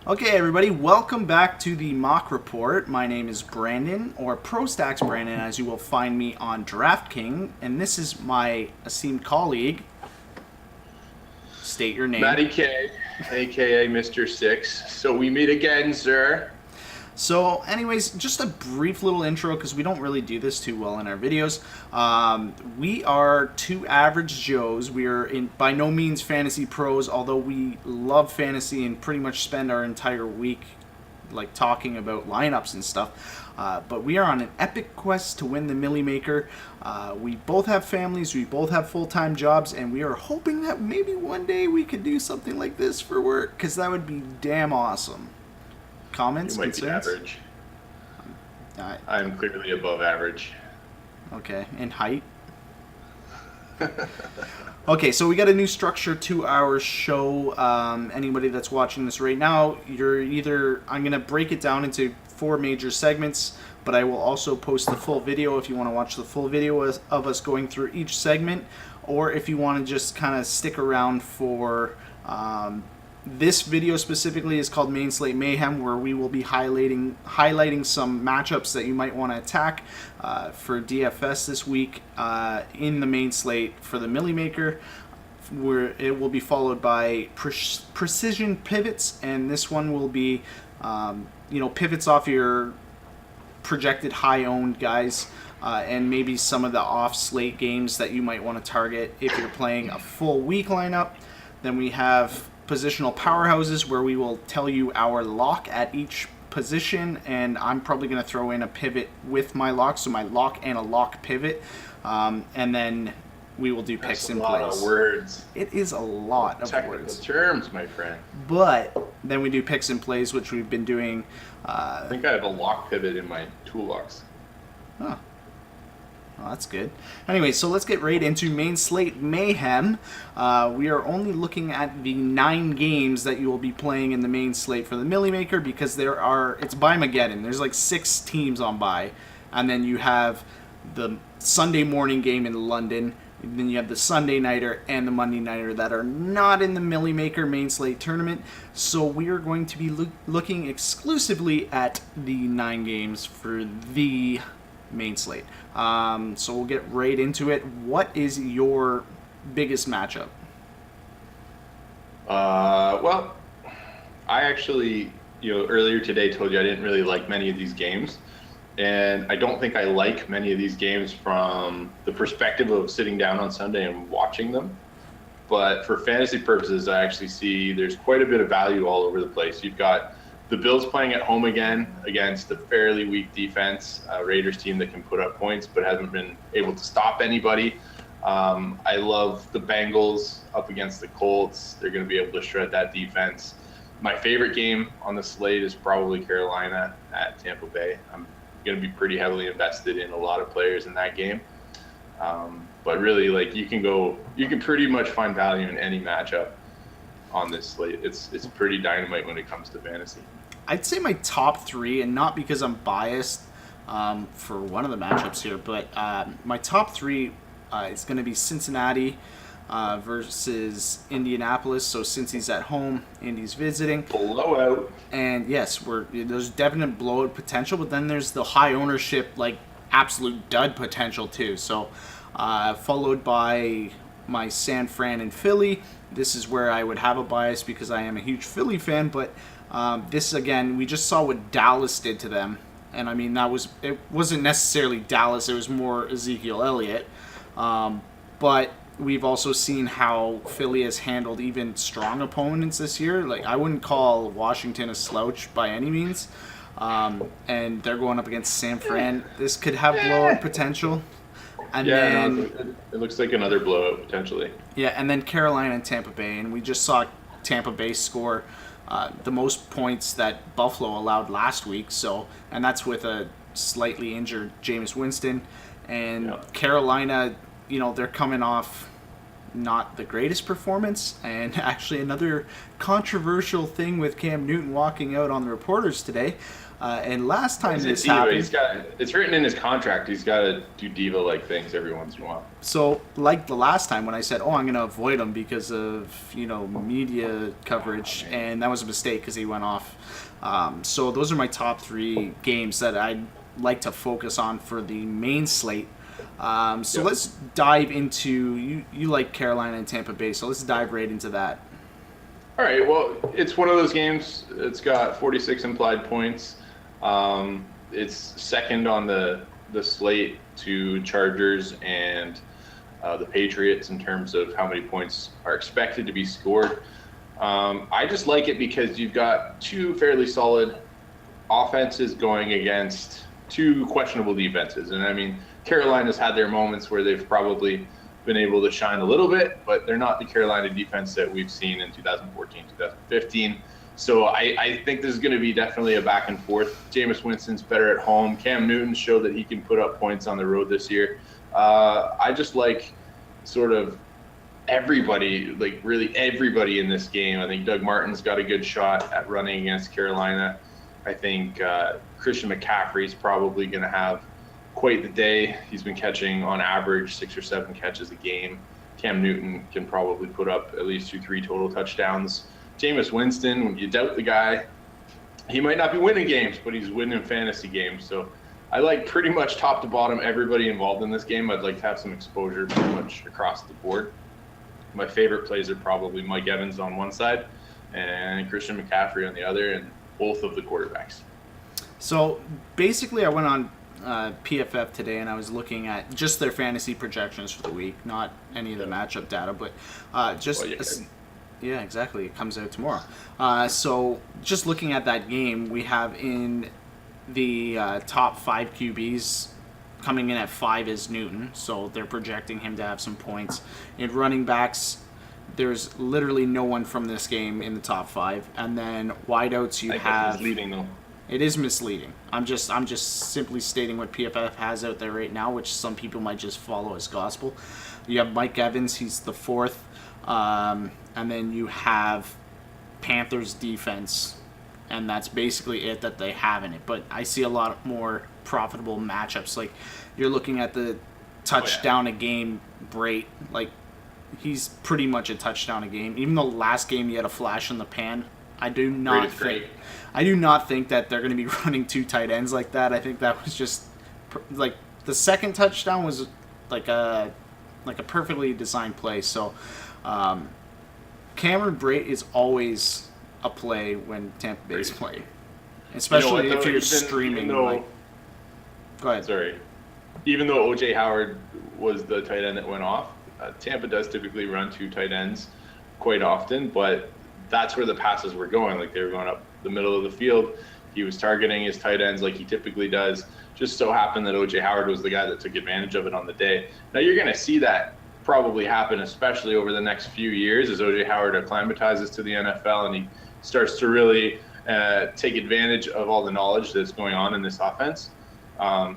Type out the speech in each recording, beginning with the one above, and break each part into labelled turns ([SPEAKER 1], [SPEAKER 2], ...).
[SPEAKER 1] Okay, everybody, welcome back to the Mock Report. My name is Brandon, or ProStacks Brandon, as you will find me on Draftkings, and this is my esteemed colleague. State your name.
[SPEAKER 2] Matty K, aka Mr. Six. So we meet again, sir.
[SPEAKER 1] So, anyways, just a brief little intro, because we don't really do this too well in our videos. We are two average Joes. We are by no means fantasy pros, although we love fantasy and pretty much spend our entire week like talking about lineups and stuff. But we are on an epic quest to win the Millie Maker. We both have families, we both have full-time jobs, and we are hoping that maybe one day we could do something like this for work, because that would be damn awesome. Comments,
[SPEAKER 2] You might
[SPEAKER 1] concerns?
[SPEAKER 2] be average. I'm clearly above average.
[SPEAKER 1] Okay, in height. Okay, so we got a new structure to our show. Anybody that's watching this right now, I'm going to break it down into 4 major segments, but I will also post the full video if you want to watch the full video of us going through each segment, or if you want to just kind of stick around for... this video specifically is called Main Slate Mayhem, where we will be highlighting some matchups that you might want to attack for DFS this week in the main slate for the Millie Maker, where it will be followed by precision pivots, and this one will be pivots off your projected high-owned guys, and maybe some of the off-slate games that you might want to target if you're playing a full week lineup. Then we have Positional Powerhouses, where we will tell you our lock at each position, and I'm probably going to throw in a pivot with my lock, so my lock and a lock pivot, and then we will do picks and plays.
[SPEAKER 2] That's a lot of words.
[SPEAKER 1] It is a lot of
[SPEAKER 2] Technical
[SPEAKER 1] words.
[SPEAKER 2] terms, my friend.
[SPEAKER 1] But then we do picks and plays, which we've been doing.
[SPEAKER 2] I think I have a lock pivot in my toolbox.
[SPEAKER 1] Oh. Oh, that's good. Anyway, so let's get right into Main Slate Mayhem. We are only looking at the 9 games that you will be playing in the main slate for the Millie Maker, because it's Bye-Mageddon. There's like 6 teams on bye. And then you have the Sunday morning game in London. And then you have the Sunday nighter and the Monday nighter that are not in the Millie Maker main slate tournament. So we are going to be looking exclusively at the 9 games for the main slate. So we'll get right into it. What is your biggest matchup?
[SPEAKER 2] Well, I actually, earlier today told you I didn't really like many of these games. And I don't think I like many of these games from the perspective of sitting down on Sunday and watching them. But for fantasy purposes, I actually see there's quite a bit of value all over the place. You've got the Bills playing at home again against a fairly weak defense, a Raiders team that can put up points but hasn't been able to stop anybody. I love the Bengals up against the Colts. They're going to be able to shred that defense. My favorite game on the slate is probably Carolina at Tampa Bay. I'm going to be pretty heavily invested in a lot of players in that game. But really, you can pretty much find value in any matchup on this slate. It's pretty dynamite when it comes to fantasy.
[SPEAKER 1] I'd say my top 3, and not because I'm biased for one of the matchups here, but my top 3 is going to be Cincinnati versus Indianapolis. So Cincy's at home, Indy's visiting.
[SPEAKER 2] Blowout.
[SPEAKER 1] And yes, there's definite blowout potential, but then there's the high ownership, absolute dud potential too. So followed by my San Fran and Philly. This is where I would have a bias because I am a huge Philly fan, but this, again, we just saw what Dallas did to them. And, I mean, it wasn't necessarily Dallas. It was more Ezekiel Elliott. But we've also seen how Philly has handled even strong opponents this year. I wouldn't call Washington a slouch by any means. And they're going up against San Fran. This could have blowout potential. And then
[SPEAKER 2] it looks like another blowout potentially.
[SPEAKER 1] Yeah, and then Carolina and Tampa Bay, and we just saw Tampa Bay score the most points that Buffalo allowed last week. So, and that's with a slightly injured Jameis Winston. And Carolina, they're coming off not the greatest performance, and actually another controversial thing with Cam Newton walking out on the reporters today. And last time this happened,
[SPEAKER 2] it's written in his contract. He's got to do diva-like things every once in a while.
[SPEAKER 1] So, like the last time when I said, I'm going to avoid him because of, media coverage, and that was a mistake because he went off. So those are my top 3 games that I'd like to focus on for the main slate. Let's dive into, you like Carolina and Tampa Bay, so let's dive right into that.
[SPEAKER 2] All right, well, it's one of those games. It's got 46 implied points. It's second on the slate to Chargers and the Patriots in terms of how many points are expected to be scored. I just like it because you've got 2 fairly solid offenses going against 2 questionable defenses. And I mean, Carolina's had their moments where they've probably been able to shine a little bit, but they're not the Carolina defense that we've seen in 2014, 2015. So I think this is going to be definitely a back and forth. Jameis Winston's better at home. Cam Newton showed that he can put up points on the road this year. I just like sort of everybody, like really everybody in this game. I think Doug Martin's got a good shot at running against Carolina. I think Christian McCaffrey's probably going to have quite the day. He's been catching on average 6 or 7 catches a game. Cam Newton can probably put up at least 2-3 total touchdowns. Jameis Winston, when you doubt the guy, he might not be winning games, but he's winning fantasy games. So I like pretty much top to bottom everybody involved in this game. I'd like to have some exposure pretty much across the board. My favorite plays are probably Mike Evans on one side and Christian McCaffrey on the other, and both of the quarterbacks.
[SPEAKER 1] So basically I went on PFF today, and I was looking at just their fantasy projections for the week, not any of the matchup data, but yeah, exactly. It comes out tomorrow. So just looking at that game, we have in the top 5 QBs coming in at 5 is Newton, so they're projecting him to have some points. In running backs, there's literally no one from this game in the top 5, and then wideouts you have.
[SPEAKER 2] Misleading though.
[SPEAKER 1] It is misleading. I'm just simply stating what PFF has out there right now, which some people might just follow as gospel. You have Mike Evans, he's the 4th, and then you have Panthers defense, and that's basically it that they have in it. But I see a lot more profitable matchups. Like you're looking at the touchdown a game rate, like he's pretty much a touchdown a game. Even though last game he had a flash in the pan, I do not think that they're going to be running 2 tight ends like that. I think that was just like the second touchdown was like a perfectly designed play. So Cameron Brate is always a play when Tampa Bay's playing, especially if you're streaming. Go ahead.
[SPEAKER 2] Sorry. Even though O.J. Howard was the tight end that went off, Tampa does typically run 2 tight ends quite often, but that's where the passes were going. Like they were going up the middle of the field. He was targeting his tight ends like he typically does. Just so happened that O.J. Howard was the guy that took advantage of it on the day. Now you're going to see that probably happen, especially over the next few years as O.J. Howard acclimatizes to the NFL and he starts to really take advantage of all the knowledge that's going on in this offense.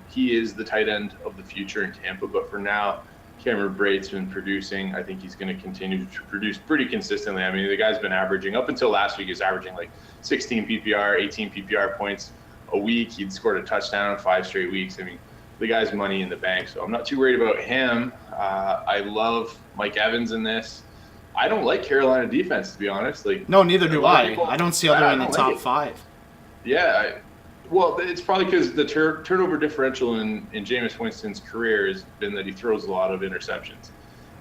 [SPEAKER 2] He is the tight end of the future in Tampa, but for now, Cameron Brate's been producing. I think he's going to continue to produce pretty consistently. I mean, the guy's been averaging, up until last week, he was averaging like 16 PPR, 18 PPR points a week. He'd scored a touchdown in 5 straight weeks. I mean, the guy's money in the bank, so I'm not too worried about him. I love Mike Evans in this. I don't like Carolina defense, to be honest. Like,
[SPEAKER 1] no, neither do I. I don't see other in the top 5.
[SPEAKER 2] Yeah, well, it's probably because the turnover differential in Jameis Winston's career has been that he throws a lot of interceptions.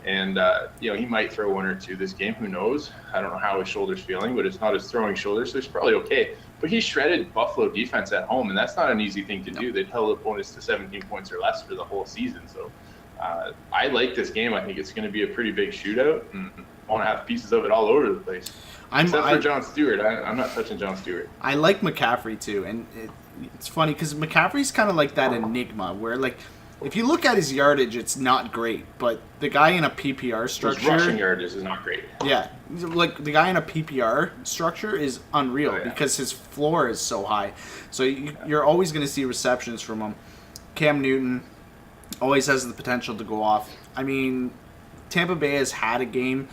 [SPEAKER 2] And, he might throw 1 or 2 this game. Who knows? I don't know how his shoulder's feeling, but it's not his throwing shoulder, so he's probably okay. But he shredded Buffalo defense at home, and that's not an easy thing to do. They'd held opponents to 17 points or less for the whole season. So I like this game. I think it's going to be a pretty big shootout, and I want to have pieces of it all over the place. Except for John Stewart. I'm not touching John Stewart.
[SPEAKER 1] I like McCaffrey, too, and it's funny because McCaffrey's kind of like that enigma where, like, if you look at his yardage, it's not great, but the guy in a PPR structure...
[SPEAKER 2] His rushing yardage is not great.
[SPEAKER 1] Yeah, like the guy in a PPR structure is unreal because his floor is so high. So you're always going to see receptions from him. Cam Newton always has the potential to go off. I mean, Tampa Bay has had a game.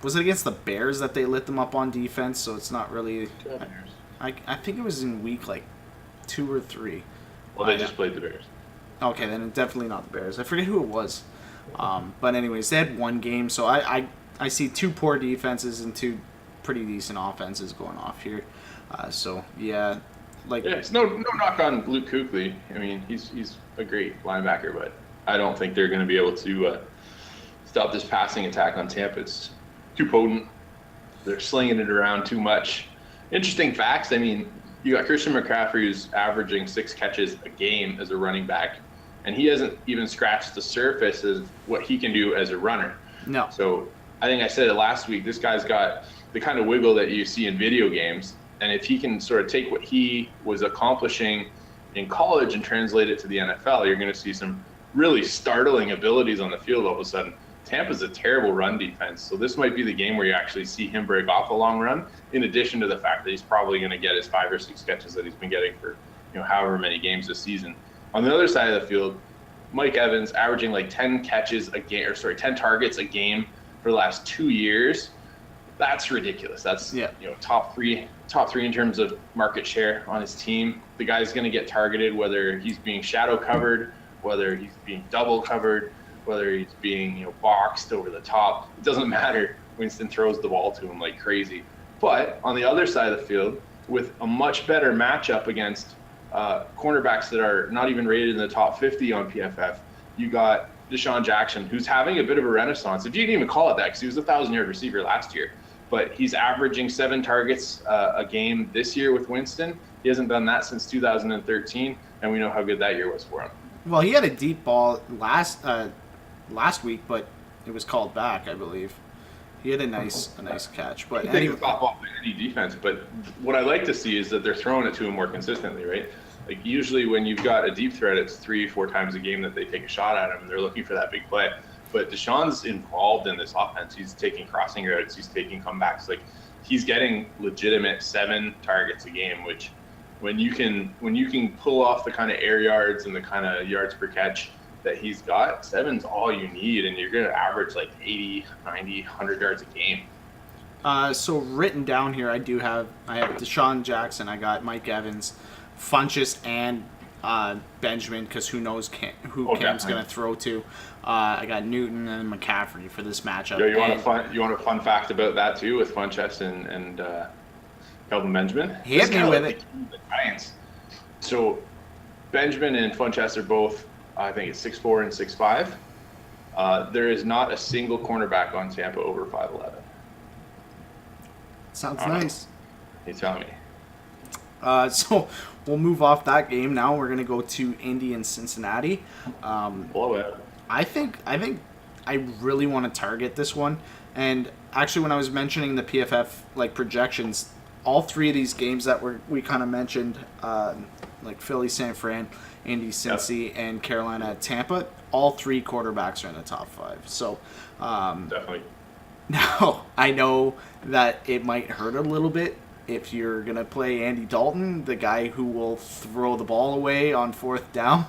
[SPEAKER 1] Was it against the Bears that they lit them up on defense? So it's not really. I think it was in week like 2 or 3.
[SPEAKER 2] Well, they just played the Bears.
[SPEAKER 1] Okay, then definitely not the Bears. I forget who it was. But anyways, they had one game, so I see 2 poor defenses and 2 pretty decent offenses going off here. So yeah,
[SPEAKER 2] it's no knock on Luke Kuechly. I mean, he's a great linebacker, but I don't think they're going to be able to stop this passing attack on Tampa. It's too potent. They're slinging it around too much. Interesting facts. I mean, you got Christian McCaffrey, who's averaging 6 catches a game as a running back, and he hasn't even scratched the surface of what he can do as a runner.
[SPEAKER 1] No.
[SPEAKER 2] So I think I said it last week. This guy's got the kind of wiggle that you see in video games, and if he can sort of take what he was accomplishing in college and translate it to the NFL, you're going to see some really startling abilities on the field all of a sudden. Tampa's a terrible run defense, so this might be the game where you actually see him break off a long run, in addition to the fact that he's probably going to get his 5 or 6 catches that he's been getting for however many games this season. On the other side of the field, Mike Evans averaging like 10 catches a game, 10 targets a game for the last 2 years. That's ridiculous. That's top three in terms of market share on his team. The guy's going to get targeted whether he's being shadow covered, whether he's being double covered, whether he's being boxed over the top. It doesn't matter. Winston throws the ball to him like crazy. But on the other side of the field, with a much better matchup against cornerbacks that are not even rated in the top 50 on PFF, you got Deshaun Jackson, who's having a bit of a renaissance. If you didn't even call it that, because he was a 1,000-yard receiver last year. But he's averaging 7 targets a game this year with Winston. He hasn't done that since 2013, and we know how good that year was for him.
[SPEAKER 1] Well, he had a deep ball last week, but it was called back, I believe. He had a nice catch. But
[SPEAKER 2] anyway, it's off any defense. But what I like to see is that they're throwing it to him more consistently, right? Like usually when you've got a deep threat, it's 3-4 times a game that they take a shot at him, and they're looking for that big play. But Deshaun's involved in this offense. He's taking crossing routes. He's taking comebacks. Like he's getting legitimate 7 targets a game, which when you can pull off the kind of air yards and the kind of yards per catch that he's got, 7's all you need, and you're going to average like 80, 90, 100 yards a game.
[SPEAKER 1] So written down here, I have Deshaun Jackson. I got Mike Evans, Funchess, and Benjamin, because who knows who Cam's going to throw to. I got Newton and McCaffrey for this matchup.
[SPEAKER 2] Yo, you want a fun fact about that too with Funchess and Kelvin Benjamin?
[SPEAKER 1] He hit me with it.
[SPEAKER 2] The Giants. So Benjamin and Funchess are both, I think it's 6'4" and 6'5". There is not a single cornerback on Tampa over 5'11".
[SPEAKER 1] Sounds nice.
[SPEAKER 2] You tell me.
[SPEAKER 1] So we'll move off that game. Now we're going to go to Indy and Cincinnati.
[SPEAKER 2] Blow it.
[SPEAKER 1] I think I really want to target this one. And actually, when I was mentioning the PFF projections, all 3 of these games that we kind of mentioned, like Philly, San Fran, Indy, Cincy, and Carolina, Tampa, all 3 quarterbacks are in the top 5. So
[SPEAKER 2] definitely.
[SPEAKER 1] Now I know that it might hurt a little bit if you're going to play Andy Dalton, the guy who will throw the ball away on 4th down.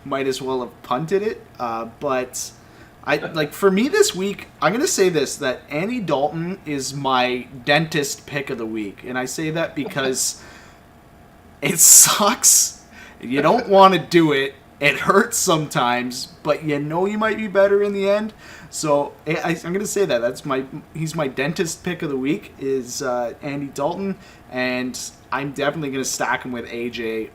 [SPEAKER 1] Might as well have punted it. But for me this week, I'm going to say this, that Andy Dalton is my dentist pick of the week. And I say that because it sucks. You don't want to do it. It hurts sometimes, but you might be better in the end. So I'm going to say that. He's my dentist pick of the week is Andy Dalton, and I'm definitely going to stack him with AJ,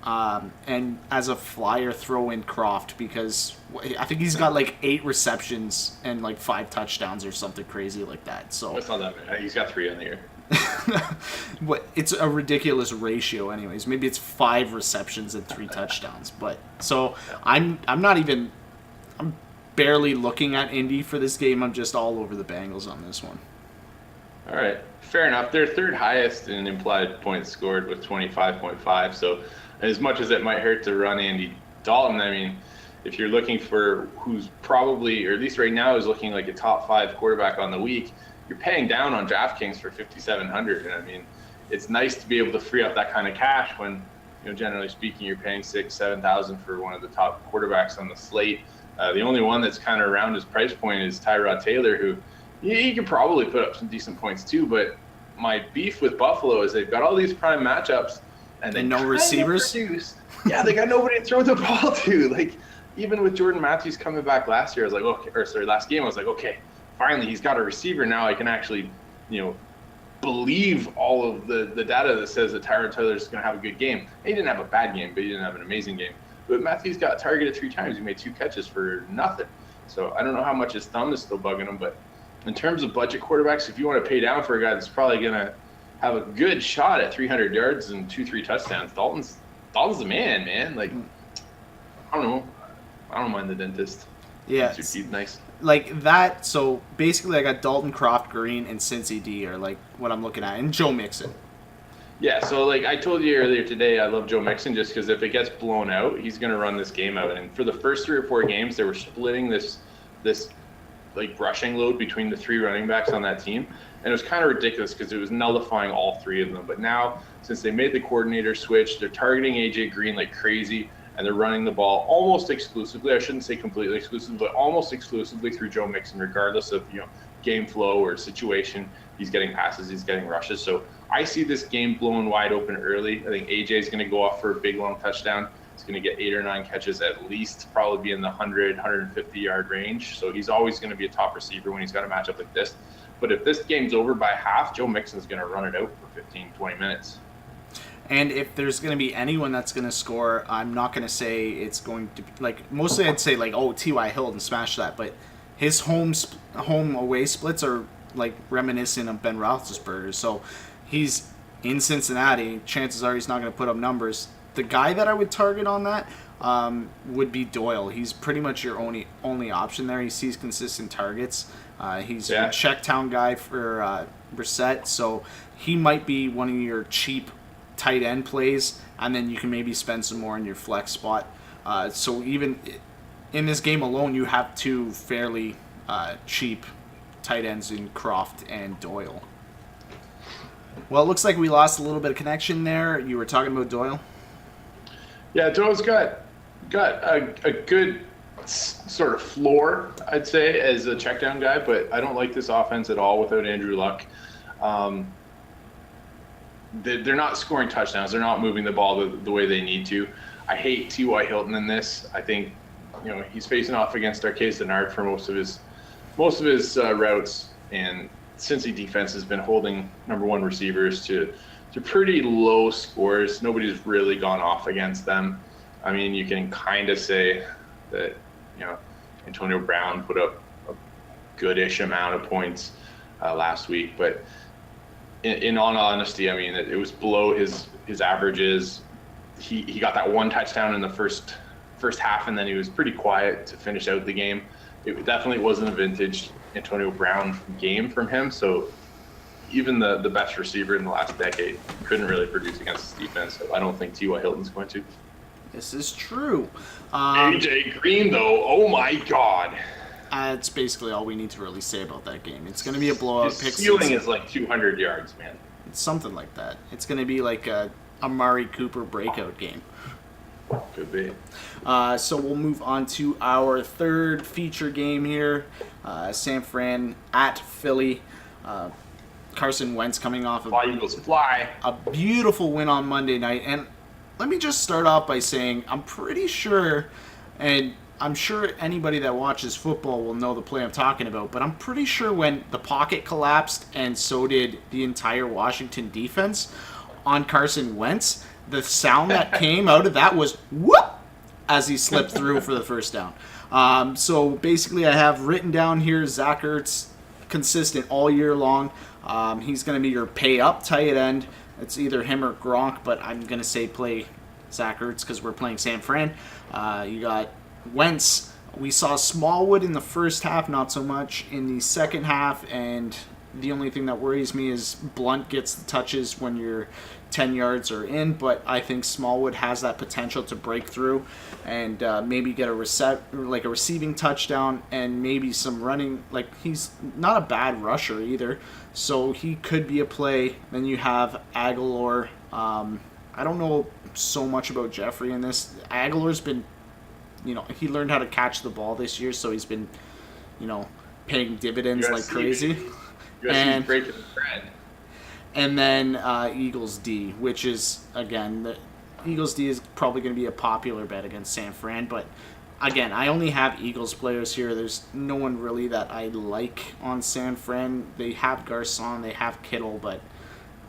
[SPEAKER 1] and as a flyer throw in Croft, because I think he's got 8 receptions and 5 touchdowns or something crazy like that. So
[SPEAKER 2] that's not that bad. He's got 3 on the year.
[SPEAKER 1] It's a ridiculous ratio anyways. Maybe it's 5 receptions and 3 touchdowns. But so I'm barely looking at Indy for this game. I'm just all over the Bengals on this one.
[SPEAKER 2] All right, fair enough. They're 3rd highest in implied points scored with 25.5. So as much as it might hurt to run Andy Dalton, I mean, if you're looking for who's probably, or at least right now is looking like a top 5 quarterback on the week, you're paying down on Draftkings for $5,700. And I mean, it's nice to be able to free up that kind of cash when, generally speaking, you're paying $6,000-$7,000 for one of the top quarterbacks on the slate. The only one that's kind of around his price point is Tyrod Taylor, who he could probably put up some decent points too. But my beef with Buffalo is they've got all these prime matchups and they
[SPEAKER 1] no receivers.
[SPEAKER 2] Yeah, they got nobody to throw the ball to. Like even with Jordan Matthews coming back last year, I was like, okay, or sorry, last game, I was like, okay, finally he's got a receiver now. I can actually, believe all of the data that says that Tyrod Taylor is going to have a good game. He didn't have a bad game, but he didn't have an amazing game. But Matthews got targeted 3 times. He made 2 catches for nothing. So I don't know how much his thumb is still bugging him. But in terms of budget quarterbacks, if you want to pay down for a guy that's probably going to have a good shot at 300 yards and 2-3 touchdowns, Dalton's the man. Like, I don't know. I don't mind the dentist.
[SPEAKER 1] Yeah.
[SPEAKER 2] He's nice.
[SPEAKER 1] Like that, so basically I got Dalton, Croft, Green, and Cincy D are like what I'm looking at, and Joe Mixon.
[SPEAKER 2] Yeah, so like I told you earlier today, I love Joe Mixon just because if it gets blown out, he's going to run this game out. And for the first 3 or 4 games, they were splitting this like rushing load between the 3 running backs on that team. And it was kind of ridiculous because it was nullifying all 3 of them. But now, since they made the coordinator switch, they're targeting A.J. Green like crazy. And they're running the ball almost exclusively. I shouldn't say completely exclusive, but almost exclusively through Joe Mixon, regardless of game flow or situation. He's getting passes, he's getting rushes. So I see this game blowing wide open early. I think AJ is going to go off for a big long touchdown. He's going to get 8 or 9 catches at least, probably be in the 100, 150 yard range. So he's always going to be a top receiver when he's got a matchup like this. But if this game's over by half, Joe Mixon's going to run it out for 15, 20 minutes.
[SPEAKER 1] And if there's going to be anyone that's going to score, I'm not going to say it's going to be, like, mostly I'd say, like, T.Y. Hilton, smash that. But his home-away splits are, like, reminiscent of Ben Roethlisberger. So he's in Cincinnati. Chances are he's not going to put up numbers. The guy that I would target on that would be Doyle. He's pretty much your only option there. He sees consistent targets. He's a check-town guy for Brissett. So he might be one of your cheap tight end plays, and then you can maybe spend some more in your flex spot. So even in this game alone, you have 2 fairly cheap tight ends in Croft and Doyle. Well, it looks like we lost a little bit of connection there. You were talking about Doyle?
[SPEAKER 2] Yeah, Doyle's got a good sort of floor, I'd say, as a check down guy, but I don't like this offense at all without Andrew Luck. They're not scoring touchdowns. They're not moving the ball the way they need to. I hate T.Y. Hilton in this. I think he's facing off against Arcais Denard for most of his routes, and Cincy defense has been holding number 1 receivers to pretty low scores. Nobody's really gone off against them. I mean, you can kind of say that Antonio Brown put up a goodish amount of points last week, but in all honesty, I mean, it was below his averages. He got that 1 touchdown in the first half, and then he was pretty quiet to finish out the game. It definitely wasn't a vintage Antonio Brown game from him. So even the best receiver in the last decade couldn't really produce against this defense. So I don't think T.Y. Hilton's going to.
[SPEAKER 1] This is true.
[SPEAKER 2] AJ Green, though, oh my God.
[SPEAKER 1] That's basically all we need to really say about that game. It's going to be a blowout.
[SPEAKER 2] His ceiling is like 200 yards, man.
[SPEAKER 1] It's something like that. It's going to be like a Amari Cooper breakout game.
[SPEAKER 2] Could be.
[SPEAKER 1] So we'll move on to our third feature game here. San Fran at Philly. Carson Wentz coming off of a beautiful win on Monday night. And let me just start off by saying I'm pretty sure, and I'm sure anybody that watches football will know the play I'm talking about, but I'm pretty sure when the pocket collapsed and so did the entire Washington defense on Carson Wentz, the sound that came out of that was whoop as he slipped through for the first down. So basically I have written down here Zach Ertz consistent all year long. He's going to be your pay up tight end. It's either him or Gronk, but I'm going to say play Zach Ertz because we're playing San Fran. You got Wentz. We saw Smallwood in the first half, not so much in the second half, and the only thing that worries me is Blunt gets the touches when you're 10 yards or in, but I think Smallwood has that potential to break through and maybe get a receiving touchdown and maybe some running. Like, he's not a bad rusher either, so he could be a play. Then you have Aguilar. I don't know so much about Jeffrey in this. Aguilar's been he learned how to catch the ball this year, so he's been, paying dividends like crazy.
[SPEAKER 2] USC's breaking the trend.
[SPEAKER 1] And then Eagles D, which is, again, the Eagles D is probably going to be a popular bet against San Fran, but again, I only have Eagles players here. There's no one really that I like on San Fran. They have Garcon, they have Kittle, but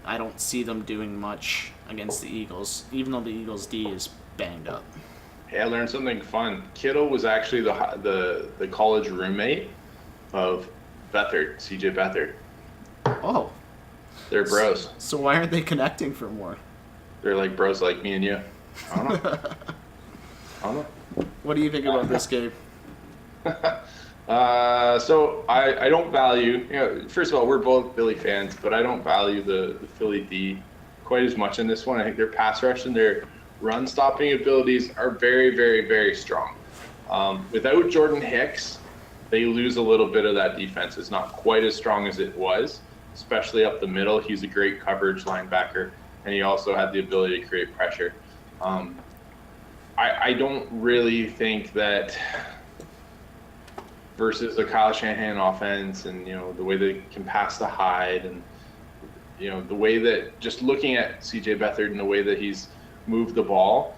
[SPEAKER 1] I don't see them doing much against the Eagles, even though the Eagles D is banged up.
[SPEAKER 2] Hey, I learned something fun. Kittle was actually the college roommate of Beathard, CJ Beathard.
[SPEAKER 1] Oh.
[SPEAKER 2] They're bros.
[SPEAKER 1] So why aren't they connecting for more?
[SPEAKER 2] They're like bros like me and you. I don't know.
[SPEAKER 1] What do you think about this game?
[SPEAKER 2] So I don't value, first of all, we're both Philly fans, but I don't value the Philly D quite as much in this one. I think their pass rush and their run stopping abilities are very, very, very strong. Without Jordan Hicks, they lose a little bit of that defense. It's not quite as strong as it was, especially up the middle. He's a great coverage linebacker, and he also had the ability to create pressure. I don't really think that versus the Kyle Shanahan offense and, the way they can pass the Hyde and, the way that just looking at CJ Beathard and the way that he's moved the ball,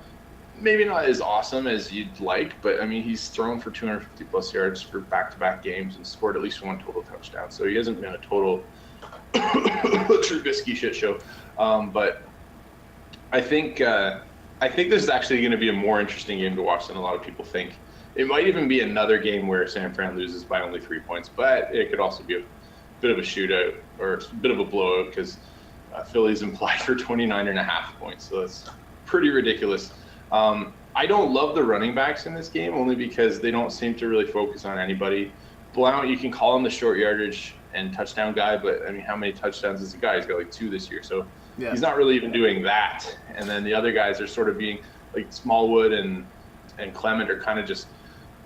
[SPEAKER 2] maybe not as awesome as you'd like, but I mean, he's thrown for 250 plus yards for back-to-back games and scored at least one total touchdown. So he hasn't been a total Trubisky shit show. But I think this is actually going to be a more interesting game to watch than a lot of people think. It might even be another game where San Fran loses by only 3 points, but it could also be a bit of a shootout or a bit of a blowout because Philly's implied for 29.5 points. So that's pretty ridiculous. I don't love the running backs in this game only because they don't seem to really focus on anybody. Blount, you can call him the short yardage and touchdown guy, but I mean, how many touchdowns is the guy? He's got like 2 this year. So yeah. He's not really even doing that. And then the other guys are sort of being like Smallwood and Clement are kind of just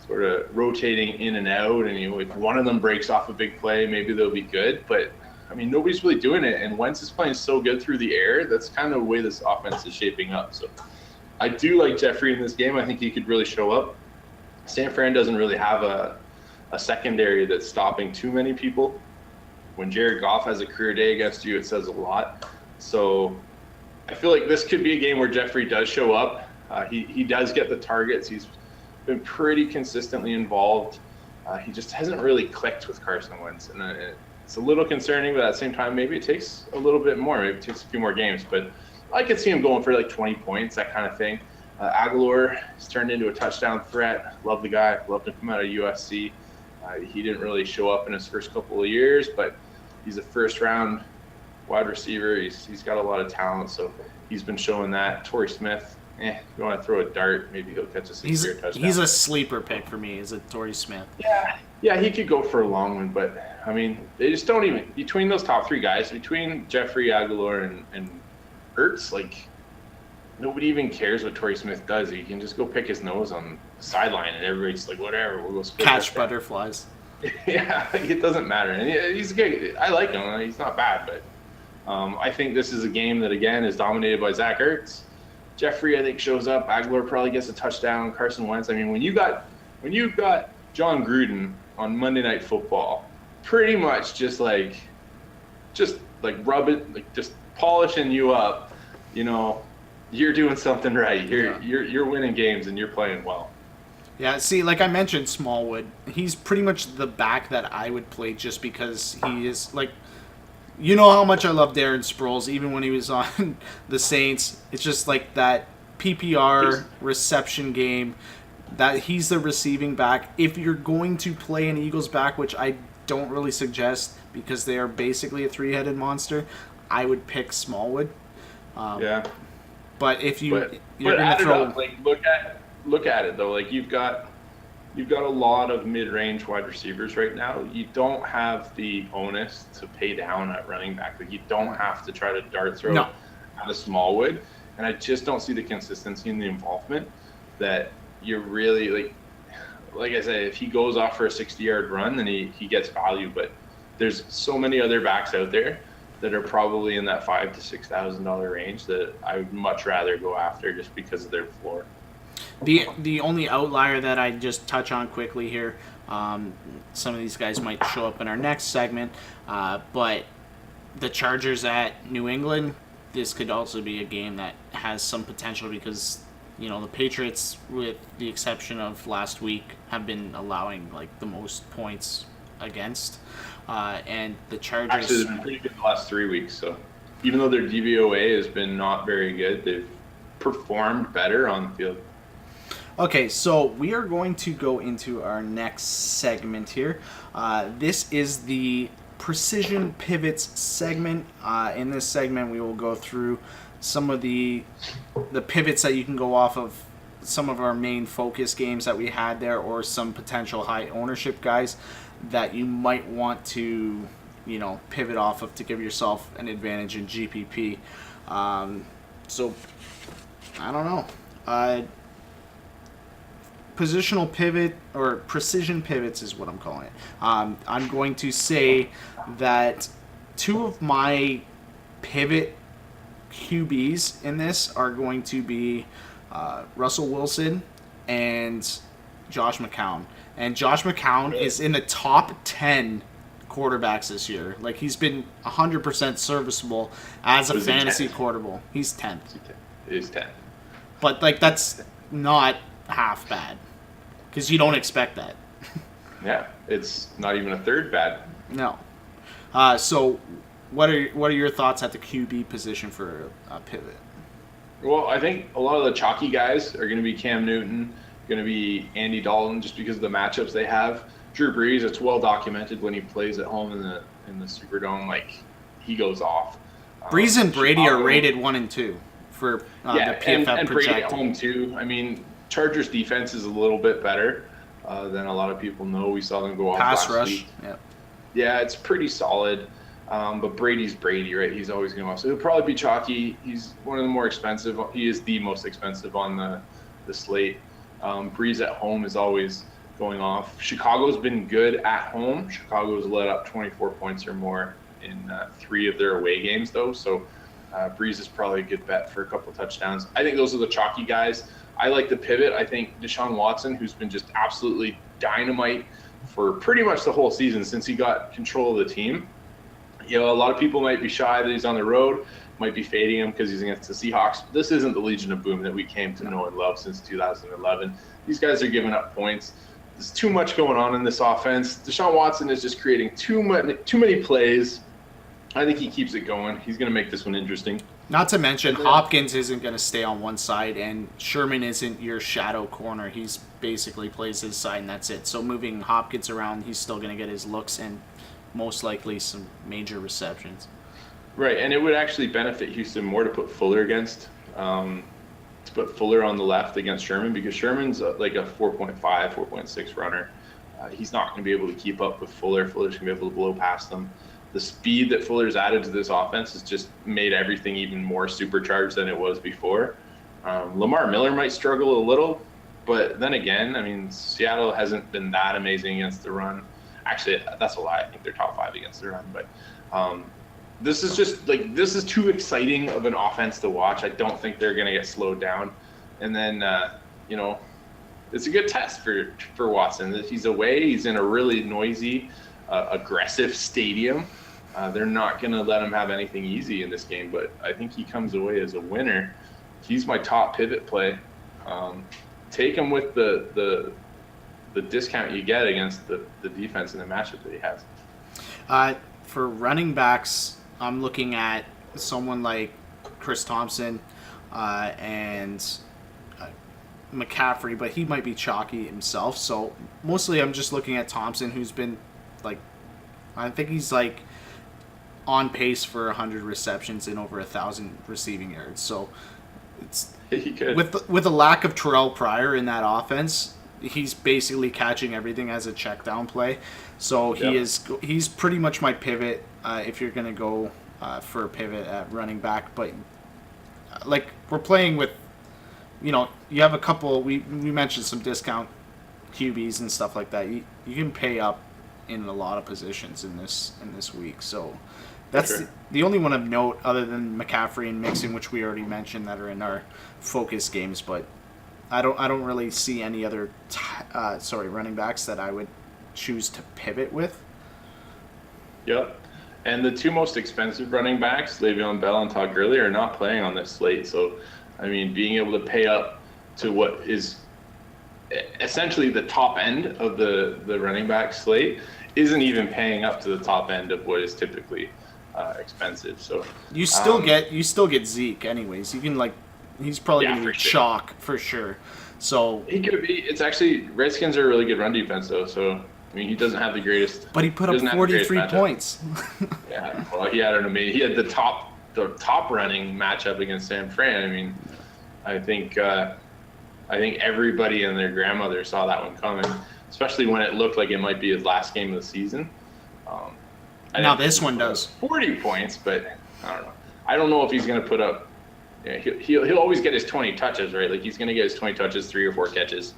[SPEAKER 2] sort of rotating in and out. And if one of them breaks off a big play, maybe they'll be good. But I mean, nobody's really doing it. And Wentz is playing so good through the air. That's kind of the way this offense is shaping up. So I do like Jeffrey in this game. I think he could really show up. San Fran doesn't really have a secondary that's stopping too many people. When Jared Goff has a career day against you, it says a lot. So I feel like this could be a game where Jeffrey does show up. He does get the targets. He's been pretty consistently involved. He just hasn't really clicked with Carson Wentz. And it's a little concerning, but at the same time, maybe it takes a little bit more. Maybe it takes a few more games. But I could see him going for like 20 points, that kind of thing. Aguilar has turned into a touchdown threat. Love the guy. Loved him come out of USC. He didn't really show up in his first couple of years, but he's a first-round wide receiver. He's got a lot of talent, so he's been showing that. Torrey Smith, if you want to throw a dart, maybe he'll catch a 6-yard touchdown.
[SPEAKER 1] He's a sleeper pick for me, is it Torrey Smith?
[SPEAKER 2] Yeah, he could go for a long one, but, I mean, they just don't even – between those top 3 guys, between Jeffrey, Aguilar, and Ertz, like, nobody even cares what Torrey Smith does. He can just go pick his nose on the sideline, and everybody's like, whatever, we'll go score.
[SPEAKER 1] Catch butterflies.
[SPEAKER 2] Yeah, it doesn't matter. And he's good. I like him. He's not bad, but I think this is a game that, again, is dominated by Zach Ertz. Jeffrey, I think, shows up. Aguilar probably gets a touchdown. Carson Wentz. I mean, when you've got John Gruden on Monday Night Football, pretty much just like rub it, like just polishing you up, you're doing something right. You're winning games and you're playing well.
[SPEAKER 1] Yeah, see, like I mentioned, Smallwood, he's pretty much the back that I would play just because he is, like, how much I love Darren Sproles, even when he was on the Saints. It's just like that PPR reception game, that he's the receiving back. If you're going to play an Eagles back, which I don't really suggest because they are basically a 3-headed monster, I would pick Smallwood. But if you're going to throw...
[SPEAKER 2] Look at it though. Like you've got a lot of mid-range wide receivers right now. You don't have the onus to pay down at running back. Like you don't have to try to dart throw out of Smallwood. And I just don't see the consistency in the involvement that you're really like I said, if he goes off for a 60-yard run, then he gets value. But there's so many other backs out there that are probably in that $5,000 to $6,000 range that I would much rather go after just because of their floor.
[SPEAKER 1] The only outlier that I just touch on quickly here, some of these guys might show up in our next segment, but the Chargers at New England, this could also be a game that has some potential because, the Patriots, with the exception of last week, have been allowing like the most points against, and the Chargers.
[SPEAKER 2] Actually, they've been pretty good the last 3 weeks. So even though their DVOA has been not very good, they've performed better on the field.
[SPEAKER 1] Okay, so we are going to go into our next segment here. This is the Precision Pivots segment. In this segment, we will go through some of the pivots that you can go off of some of our main focus games that we had there, or some potential high ownership guys that you might want to, pivot off of to give yourself an advantage in GPP. So, I don't know. Positional pivot, or precision pivots is what I'm calling it. I'm going to say that two of my pivot QBs in this are going to be Russell Wilson and Josh McCown. And Josh McCown is in the top 10 quarterbacks this year. Like, he's been 100% serviceable as a fantasy quarterback. He's 10th.
[SPEAKER 2] He's 10th.
[SPEAKER 1] But, like, that's not half bad, because you don't expect that.
[SPEAKER 2] Yeah, it's not even a third bad.
[SPEAKER 1] No. So what are your thoughts at the QB position for a pivot?
[SPEAKER 2] Well, I think a lot of the chalky guys are going to be Cam Newton, going to be Andy Dalton, just because of the matchups they have. Drew Brees, it's well documented when he plays at home in the Superdome, like, he goes off.
[SPEAKER 1] Brees and Brady are rated 1 and 2 for the PFF
[SPEAKER 2] and
[SPEAKER 1] projected.
[SPEAKER 2] Brady at home too. I mean, Chargers defense is a little bit better than a lot of people know. We saw them go off
[SPEAKER 1] Pass
[SPEAKER 2] last
[SPEAKER 1] rush.
[SPEAKER 2] week.
[SPEAKER 1] Yep.
[SPEAKER 2] Yeah, it's pretty solid. But Brady's Brady, right? He's always going to off. So he'll probably be chalky. He's one of the more expensive. He is the most expensive on the slate. Breeze at home is always going off. Chicago's been good at home. Chicago's let up 24 points or more in 3 of their away games, though. So Breeze is probably a good bet for a couple touchdowns. I think those are the chalky guys. I like the pivot. I think Deshaun Watson, who's been just absolutely dynamite for pretty much the whole season since he got control of the team. A lot of people might be shy that he's on the road, might be fading him because he's against the Seahawks. This isn't the Legion of Boom that we came to know and love since 2011. These guys are giving up points. There's too much going on in this offense. Deshaun Watson is just creating too many plays. I think he keeps it going. He's going to make this one interesting.
[SPEAKER 1] Not to mention, Hopkins isn't going to stay on one side, and Sherman isn't your shadow corner. He's basically plays his side, and that's it. So moving Hopkins around, he's still going to get his looks and most likely some major receptions.
[SPEAKER 2] Right, and it would actually benefit Houston more to put Fuller against, to put Fuller on the left against Sherman, because Sherman's like a 4.5, 4.6 runner. He's not going to be able to keep up with Fuller. Fuller's going to be able to blow past him. The speed that Fuller's added to this offense has just made everything even more supercharged than it was before. Lamar Miller might struggle a little, but then again, I mean, Seattle hasn't been that amazing against the run. Actually, that's a lie. I think they're top 5 against the run, but this is just like, this is too exciting of an offense to watch. I don't think they're going to get slowed down. And then, it's a good test for Watson. He's away. He's in a really noisy, aggressive stadium. They're not going to let him have anything easy in this game, but I think he comes away as a winner. He's my top pivot play. Take him with the discount you get against the defense and the matchup that he has.
[SPEAKER 1] For running backs, I'm looking at someone like Chris Thompson and McCaffrey, but he might be chalky himself. So mostly I'm just looking at Thompson, who's been like, I think he's like on pace for 100 receptions and over 1,000 receiving yards. So it's with a lack of Terrell Pryor in that offense, he's basically catching everything as a check down play. So he's pretty much my pivot if you're going to go for a pivot at running back. But like, we're playing with, you have a couple, we mentioned some discount QBs and stuff like that. You can pay up in a lot of positions in this week. So that's the only one of note other than McCaffrey and Mixon, which we already mentioned, that are in our focus games. But I don't really see any other running backs that I would choose to pivot with.
[SPEAKER 2] Yep. And the two most expensive running backs, Le'Veon Bell and Todd Gurley, are not playing on this slate. So, I mean, being able to pay up to what is essentially the top end of the running back slate isn't even paying up to the top end of what is typically expensive. So
[SPEAKER 1] you still get Zeke anyways. You can he's probably going to be chalk for sure. So
[SPEAKER 2] he could be. It's actually Redskins are a really good run defense though. So I mean, he doesn't have the greatest.
[SPEAKER 1] But he put up 43 points.
[SPEAKER 2] Yeah, well, he had he had the top running matchup against San Fran. I mean, I think everybody and their grandmother saw that one coming, especially when it looked like it might be his last game of the season.
[SPEAKER 1] Now this one does
[SPEAKER 2] 40 points, but I don't know. I don't know if he's going to put up. Yeah, he'll always get his 20 touches, right? Like he's going to get his 20 touches, 3 or 4 catches.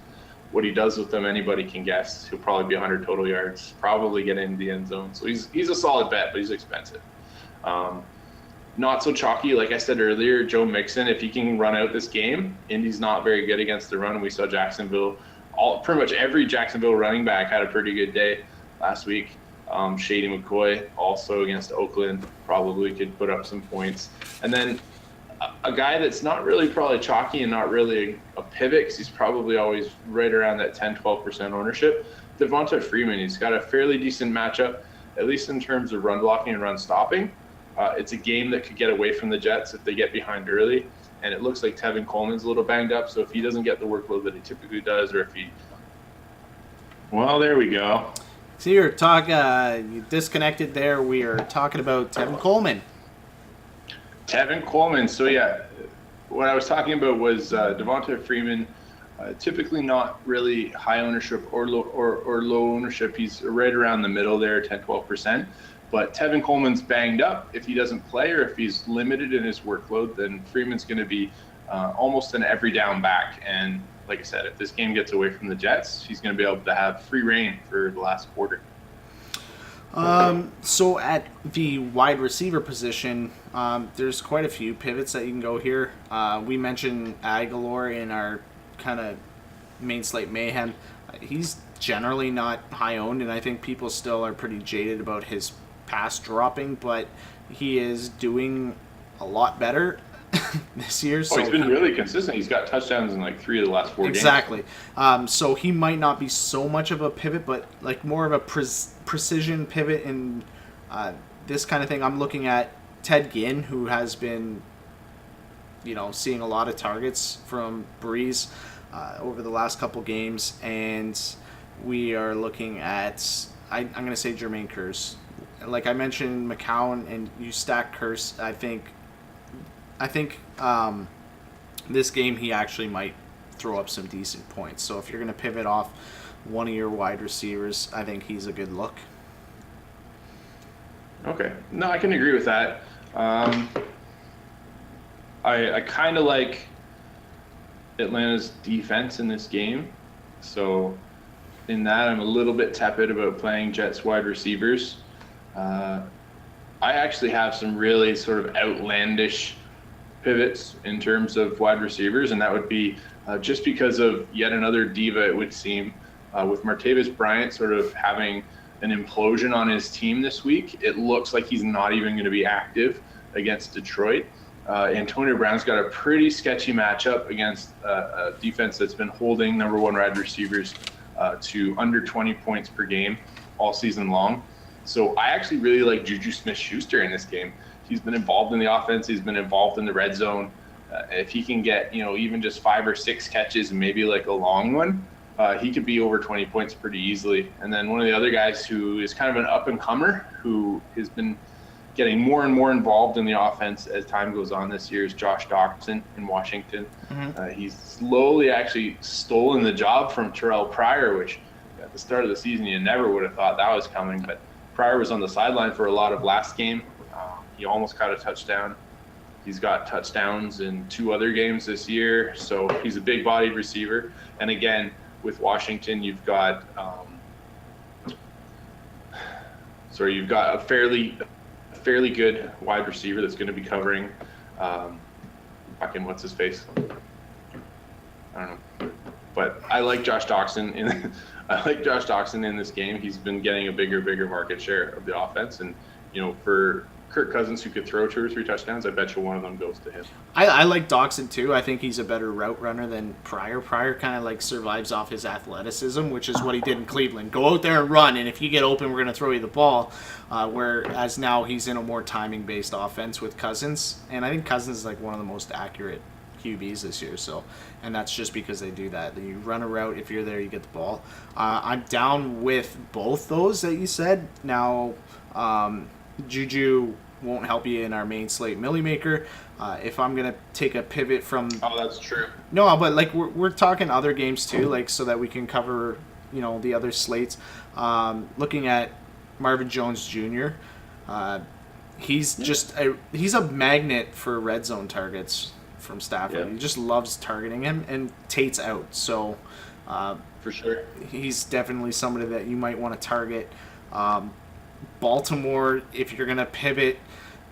[SPEAKER 2] What he does with them, anybody can guess. He'll probably be 100 total yards, probably get into the end zone. So he's a solid bet, but he's expensive. Not so chalky, like I said earlier, Joe Mixon, if he can run out this game, Indy's not very good against the run. We saw Jacksonville, pretty much every Jacksonville running back had a pretty good day last week. Shady McCoy also against Oakland probably could put up some points. And then a guy that's not really probably chalky and not really a pivot because he's probably always right around that 10-12% ownership. Devonta Freeman, he's got a fairly decent matchup, at least in terms of run blocking and run stopping. It's a game that could get away from the Jets if they get behind early. And it looks like Tevin Coleman's a little banged up. So if he doesn't get the workload that he typically does, or if he... Well, there we go.
[SPEAKER 1] So you disconnected there. We are talking about Tevin Coleman.
[SPEAKER 2] Tevin Coleman. So, yeah, what I was talking about was Devonta Freeman, typically not really high ownership or low ownership. He's right around the middle there, 10-12%. But Tevin Coleman's banged up. If he doesn't play or if he's limited in his workload, then Freeman's going to be almost an every down back. And like I said, if this game gets away from the Jets, he's going to be able to have free reign for the last quarter.
[SPEAKER 1] So at the wide receiver position, there's quite a few pivots that you can go here. We mentioned Aguilar in our kind of main slate mayhem. He's generally not high owned, and I think people still are pretty jaded about his pass dropping, but he is doing a lot better this year. So
[SPEAKER 2] he's been really consistent. He's got touchdowns in like 3 of the last 4 games.
[SPEAKER 1] Exactly. So he might not be so much of a pivot, but like more of a precision pivot in this kind of thing. I'm looking at Ted Ginn, who has been, seeing a lot of targets from Breeze over the last couple games, and we are looking at I'm going to say Jermaine Kearse. Like I mentioned, McCown, and you stack Kearse. I think this game he actually might throw up some decent points. So if you're going to pivot off one of your wide receivers, I think he's a good look.
[SPEAKER 2] Okay. No, I can agree with that. I kind of like Atlanta's defense in this game. So in that, I'm a little bit tepid about playing Jets wide receivers. I actually have some really sort of outlandish pivots in terms of wide receivers, and that would be just because of yet another diva, it would seem, with Martavis Bryant sort of having an implosion on his team this week. It looks like he's not even going to be active against Detroit. Antonio Brown's got a pretty sketchy matchup against a defense that's been holding number 1 wide receivers to under 20 points per game all season long. So I actually really like Juju Smith-Schuster in this game. He's been involved in the offense. He's been involved in the red zone. If he can get, even just 5 or 6 catches and maybe like a long one, he could be over 20 points pretty easily. And then one of the other guys who is kind of an up-and-comer who has been getting more and more involved in the offense as time goes on this year is Josh Doctson in Washington. Mm-hmm. He's slowly actually stolen the job from Terrell Pryor, which at the start of the season you never would have thought that was coming. But Pryor was on the sideline for a lot of last game. He almost caught a touchdown. He's got touchdowns in 2 other games this year, so he's a big-bodied receiver. And again, with Washington, you've got a fairly good wide receiver that's going to be covering. What's his face? I don't know. But I like Josh Doxson in this game. He's been getting a bigger market share of the offense, and for Kirk Cousins, who could throw 2 or 3 touchdowns, I bet you one of them goes to him.
[SPEAKER 1] I like Doxson too. I think he's a better route runner than Pryor. Pryor kind of like survives off his athleticism, which is what he did in Cleveland. Go out there and run, and if you get open, we're going to throw you the ball. Whereas now he's in a more timing-based offense with Cousins, and I think Cousins is like one of the most accurate QBs this year. So, and that's just because they do that. You run a route, if you're there, you get the ball. I'm down with both those that you said. Now, Juju won't help you in our main slate Millie Maker. If I'm gonna take a pivot from,
[SPEAKER 2] that's true.
[SPEAKER 1] No, but like we're talking other games too, like so that we can cover the other slates. Looking at Marvin Jones Jr. He's he's a magnet for red zone targets from Stafford. Yeah. He just loves targeting him, and Tate's out, so
[SPEAKER 2] for sure
[SPEAKER 1] he's definitely somebody that you might want to target. Baltimore, if you're gonna pivot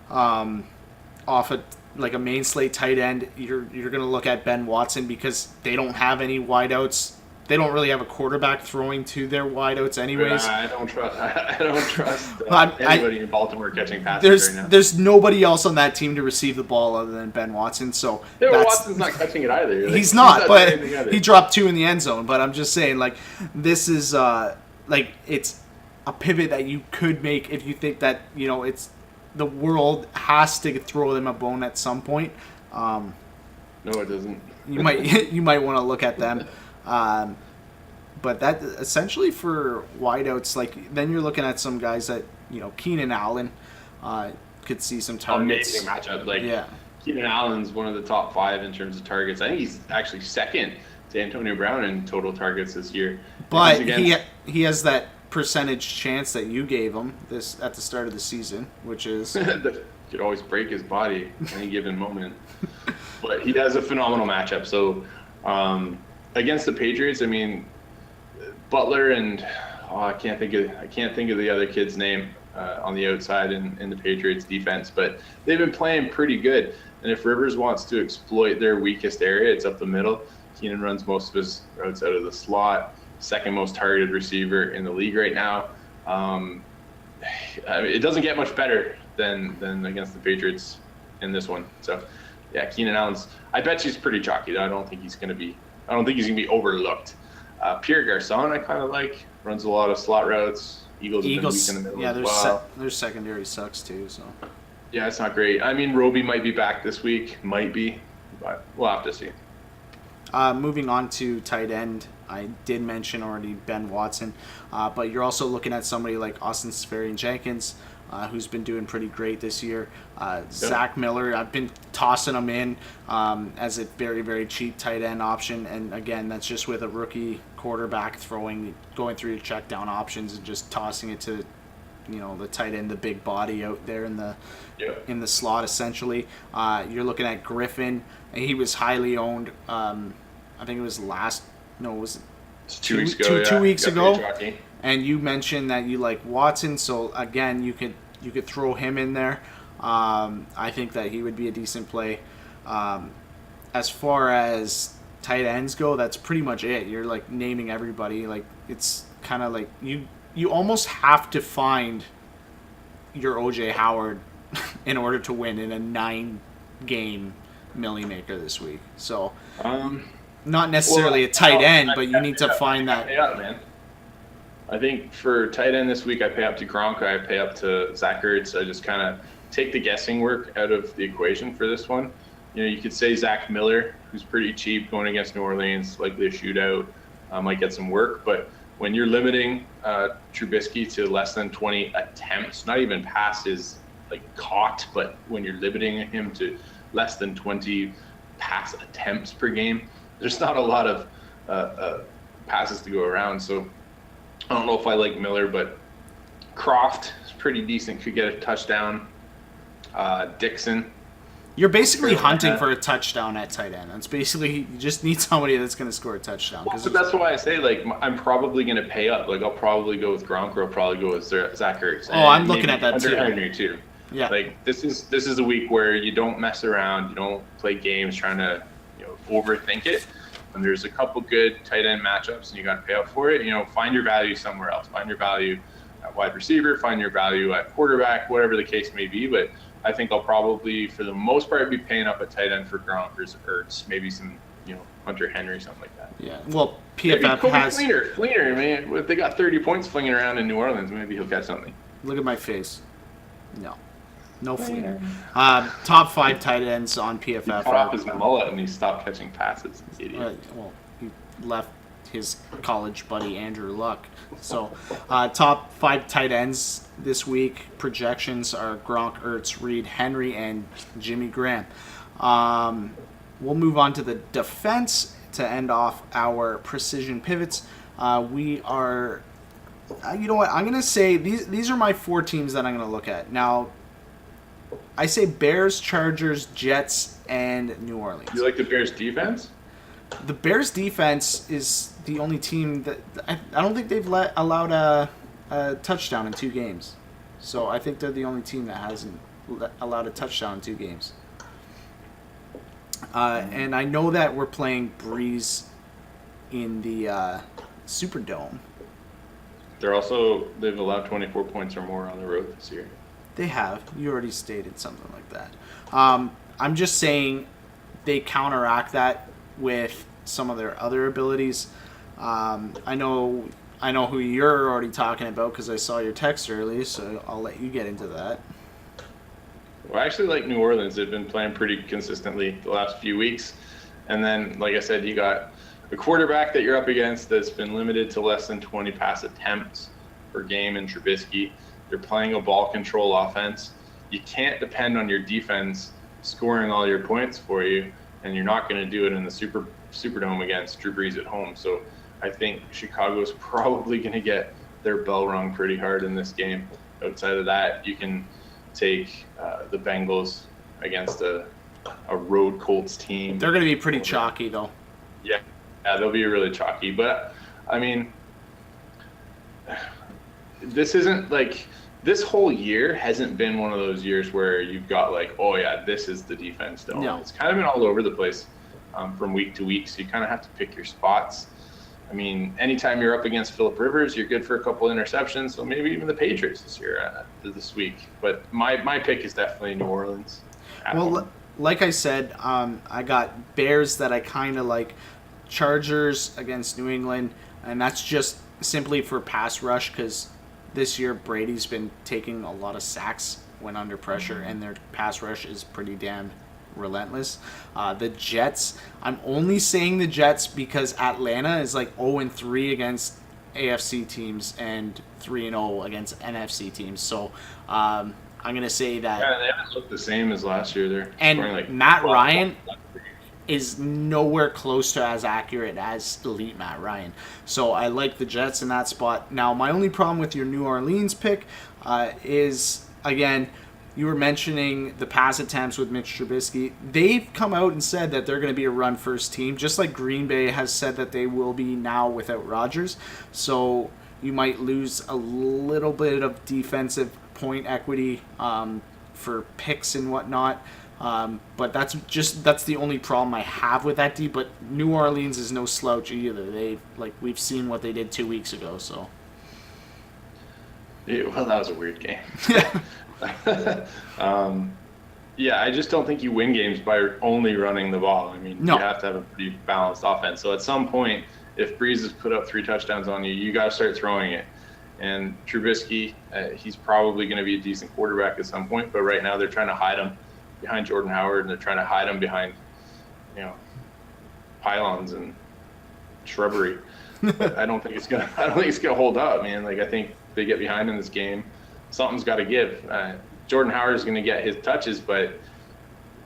[SPEAKER 1] off like a main slate tight end, you're gonna look at Ben Watson because they don't have any wideouts. They don't really have a quarterback throwing to their wideouts anyways.
[SPEAKER 2] I don't trust anybody in Baltimore catching passes right now.
[SPEAKER 1] There's nobody else on that team to receive the ball other than Ben Watson. So
[SPEAKER 2] Watson's not catching it either.
[SPEAKER 1] He's not, but he dropped 2 in the end zone. But I'm just saying, like, this is it's a pivot that you could make if you think that it's the world has to throw them a bone at some point.
[SPEAKER 2] No, it doesn't.
[SPEAKER 1] you might want to look at them. But that essentially for wideouts, like then you're looking at some guys that Keenan Allen could see some targets.
[SPEAKER 2] Amazing matchup. Keenan Allen's one of the top 5 in terms of targets. I think he's actually second to Antonio Brown in total targets this year.
[SPEAKER 1] But he has that percentage chance that you gave him this at the start of the season, which is
[SPEAKER 2] could always break his body at any given moment. But he has a phenomenal matchup. So against the Patriots, I mean, Butler and I can't think of the other kid's name on the outside in the Patriots defense, but they've been playing pretty good. And if Rivers wants to exploit their weakest area, it's up the middle. Keenan runs most of his routes out of the slot. Second most targeted receiver in the league right now. It doesn't get much better than against the Patriots in this one. So, yeah, Keenan Allen's. I bet he's pretty chalky. Though. I don't think he's gonna be overlooked. Pierre Garçon, I kind of like. Runs a lot of slot routes. Eagles have been weak in the middle.
[SPEAKER 1] Yeah, their secondary sucks too. So.
[SPEAKER 2] Yeah, it's not great. I mean, Roby might be back this week. Might be, but we'll have to see.
[SPEAKER 1] Moving on to tight end, I did mention already Ben Watson, but you're also looking at somebody like Austin Seferian-Jenkins, who's been doing pretty great this year. Zach Miller, I've been tossing him in as a very, very cheap tight end option, and again, that's just with a rookie quarterback going through your check down options and just tossing it to the tight end, the big body out there in the slot essentially. You're looking at Griffin, and he was highly owned. I think it was
[SPEAKER 2] two weeks ago.
[SPEAKER 1] Two weeks ago. And you mentioned that you like Watson, so again, you could throw him in there. I think that he would be a decent play. As far as tight ends go, that's pretty much it. You're like naming everybody. Like it's kind of like you almost have to find your OJ Howard in order to win in a 9-game Millie Maker this week. So not necessarily a tight end, but you need to find that.
[SPEAKER 2] Yeah, man. I think for tight end this week, I pay up to Gronk, I pay up to Zach Ertz. I just kind of take the guessing work out of the equation for this one. You could say Zach Miller, who's pretty cheap, going against New Orleans, likely a shootout, might get some work. But when you're limiting Trubisky to less than 20 attempts, not even passes like caught, but when you're limiting him to less than 20 pass attempts per game, there's not a lot of passes to go around. So I don't know if I like Miller, but Croft is pretty decent, could get a touchdown. Dixon.
[SPEAKER 1] You're basically hunting for a touchdown at tight end. It's basically, you just need somebody that's going to score a touchdown.
[SPEAKER 2] Well, so that's why I say, like, I'm probably going to pay up. Like, I'll probably go with Gronk, or I'll probably go with Zach Ertz.
[SPEAKER 1] Oh, I'm looking at that too.
[SPEAKER 2] Henry too.
[SPEAKER 1] Yeah.
[SPEAKER 2] Like, this is a week where you don't mess around, you don't play games trying to overthink it. when there's a couple good tight end matchups and you got to pay up for it, find your value somewhere else. Find your value at wide receiver, find your value at quarterback, whatever the case may be. But I think I'll probably, for the most part, be paying up at tight end for Gronk or Ertz, maybe some, Hunter Henry, something like that.
[SPEAKER 1] Yeah, well, PFF has...
[SPEAKER 2] Fleener, man. If they got 30 points flinging around in New Orleans, maybe he'll catch something.
[SPEAKER 1] Look at my face. No Fleener. Top 5 tight ends on PFF.
[SPEAKER 2] He cut off his mullet and he stopped catching passes. Idiot.
[SPEAKER 1] Well, he left his college buddy Andrew Luck. So, top 5 tight ends this week. Projections are Gronk, Ertz, Reed, Henry, and Jimmy Graham. We'll move on to the defense to end off our precision pivots. We are, you know what? I'm going to say these are my 4 teams that I'm going to look at. Now, I say Bears, Chargers, Jets, and New Orleans.
[SPEAKER 2] You like the Bears defense?
[SPEAKER 1] The Bears defense is the only team that I don't think they've allowed a touchdown in 2 games. So I think they're the only team that hasn't allowed a touchdown in 2 games. And I know that we're playing Breeze in the Superdome.
[SPEAKER 2] They've allowed 24 points or more on the road this year.
[SPEAKER 1] They have. You already stated something like that. I'm just saying they counteract that with some of their other abilities. I know who you're already talking about because I saw your text earlier, so I'll let you get into that.
[SPEAKER 2] Well, I actually like New Orleans. They've been playing pretty consistently the last few weeks. And then, like I said, you got a quarterback that you're up against that's been limited to less than 20 pass attempts per game in Trubisky. They're playing a ball control offense. You can't depend on your defense scoring all your points for you, and you're not going to do it in the Superdome against Drew Brees at home. So I think Chicago's probably going to get their bell rung pretty hard in this game. Outside of that, you can take the Bengals against a road Colts team.
[SPEAKER 1] They're going to be pretty chalky, though.
[SPEAKER 2] Yeah, they'll be really chalky. But, I mean, this whole year hasn't been one of those years where you've got oh yeah, this is the defense to own. No. It's kind of been all over the place from week to week, so you kind of have to pick your spots. I mean, anytime you're up against Phillip Rivers, you're good for a couple interceptions, so maybe even the Patriots this week. But my pick is definitely New Orleans.
[SPEAKER 1] Well, like I said, I got Bears that I kind of like, Chargers against New England, and that's just simply for pass rush because this year Brady's been taking a lot of sacks when under pressure, and their pass rush is pretty damn relentless. The Jets, I'm only saying the Jets because Atlanta is 0-3 against AFC teams and 3-0 against NFC teams. So I'm going to say that.
[SPEAKER 2] Yeah, they haven't looked the same as last year. They're
[SPEAKER 1] and Matt Ryan is nowhere close to as accurate as elite Matt Ryan. So I like the Jets in that spot. Now, my only problem with your New Orleans pick is, again, you were mentioning the pass attempts with Mitch Trubisky. They've come out and said that they're going to be a run-first team, just like Green Bay has said that they will be now without Rodgers. So you might lose a little bit of defensive point equity for picks and whatnot. But that's the only problem I have with that D. But New Orleans is no slouch either. We've seen what they did 2 weeks ago. So
[SPEAKER 2] yeah, well, that was a weird game. Yeah, I just don't think you win games by only running the ball. I mean, You have to have a pretty balanced offense. So at some point, if Breeze has put up 3 touchdowns on you, you got to start throwing it. And Trubisky, he's probably going to be a decent quarterback at some point. But right now, they're trying to hide him behind Jordan Howard, and they're trying to hide him behind, pylons and shrubbery. But I don't think it's gonna hold up, man. I think they get behind in this game, something's got to give. Jordan Howard is going to get his touches, but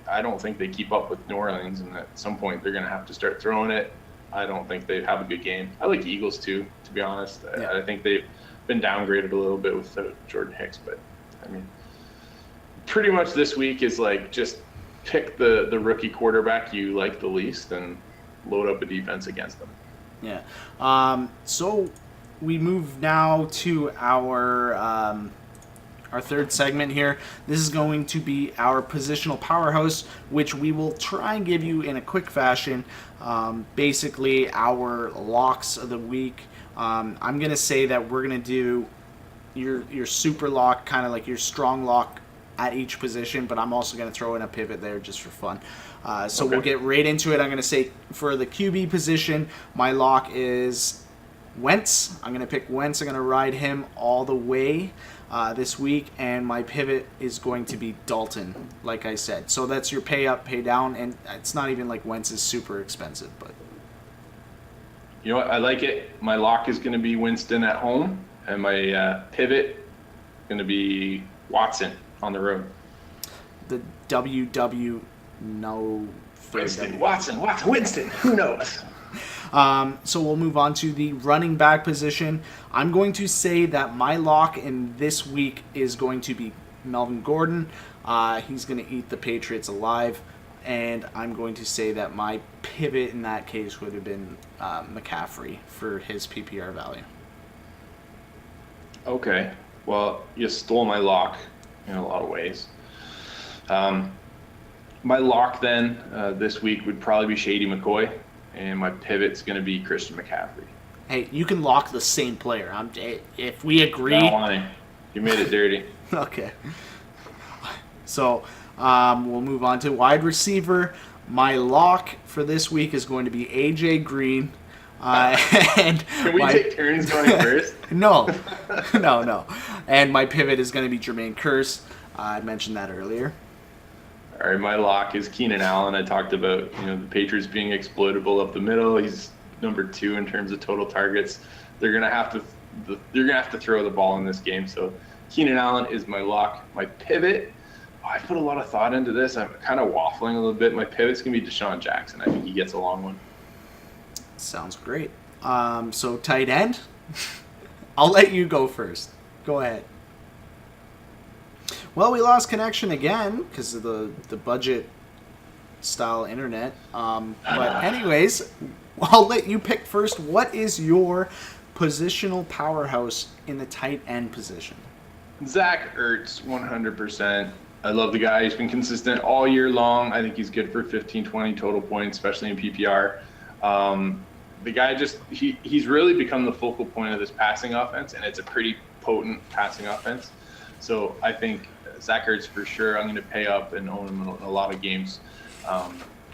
[SPEAKER 2] I don't think they keep up with New Orleans, and at some point they're going to have to start throwing it. I don't think they have a good game. I like the Eagles too, to be honest. Yeah. I think they've been downgraded a little bit with Jordan Hicks, but I mean, pretty much this week is just pick the rookie quarterback you like the least and load up a defense against them. Yeah.
[SPEAKER 1] So we move now to our our third segment here. This is going to be our positional powerhouse, which we will try and give you in a quick fashion. Basically, our locks of the week. I'm going to say that we're going to do your super lock, kind of like your strong lock at each position, but I'm also going to throw in a pivot there just for fun. So we'll get right into it. I'm going to say for the QB position, my lock is Wentz. I'm going to pick Wentz. I'm going to ride him all the way this week, and my pivot is going to be Dalton, like I said. So that's your pay up, pay down, and it's not even like Wentz is super expensive, but
[SPEAKER 2] You know what? I like it. My lock is going to be Winston at home, and my pivot is going to be Watson on the road.
[SPEAKER 1] The WW no.
[SPEAKER 2] Winston, Winston. Who knows?
[SPEAKER 1] So we'll move on to the running back position. I'm going to say that my lock in this week is going to be Melvin Gordon. He's going to eat the Patriots alive. And I'm going to say that my pivot in that case would have been McCaffrey for his PPR value.
[SPEAKER 2] Okay. Well, you stole my lock in a lot of ways. My lock then this week would probably be Shady McCoy, and my pivot's going to be Christian McCaffrey.
[SPEAKER 1] Hey, you can lock the same player. If we agree.
[SPEAKER 2] No, you made it dirty.
[SPEAKER 1] Okay. So we'll move on to wide receiver. My lock for this week is going to be AJ Green. And
[SPEAKER 2] Can we take turns going first?
[SPEAKER 1] No. And my pivot is going to be Jermaine Kearse. I mentioned that earlier.
[SPEAKER 2] All right, my lock is Keenan Allen. I talked about the Patriots being exploitable up the middle. He's number 2 in terms of total targets. They're gonna have to throw the ball in this game. So Keenan Allen is my lock. My pivot. I put a lot of thought into this. I'm kind of waffling a little bit. My pivot's gonna be Deshaun Jackson. I think he gets a long one.
[SPEAKER 1] Sounds great. So tight end. I'll let you go first. Go ahead. Well, we lost connection again because of the budget style internet. But anyways, I'll let you pick first. What is your positional powerhouse in the tight end position?
[SPEAKER 2] Zach Ertz, 100%. I love the guy. He's been consistent all year long. I think he's good for 15, 20 total points, especially in PPR. The guy he's really become the focal point of this passing offense, and it's a pretty potent passing offense. So I think Zach Ertz for sure. I'm going to pay up and own him in a lot of games.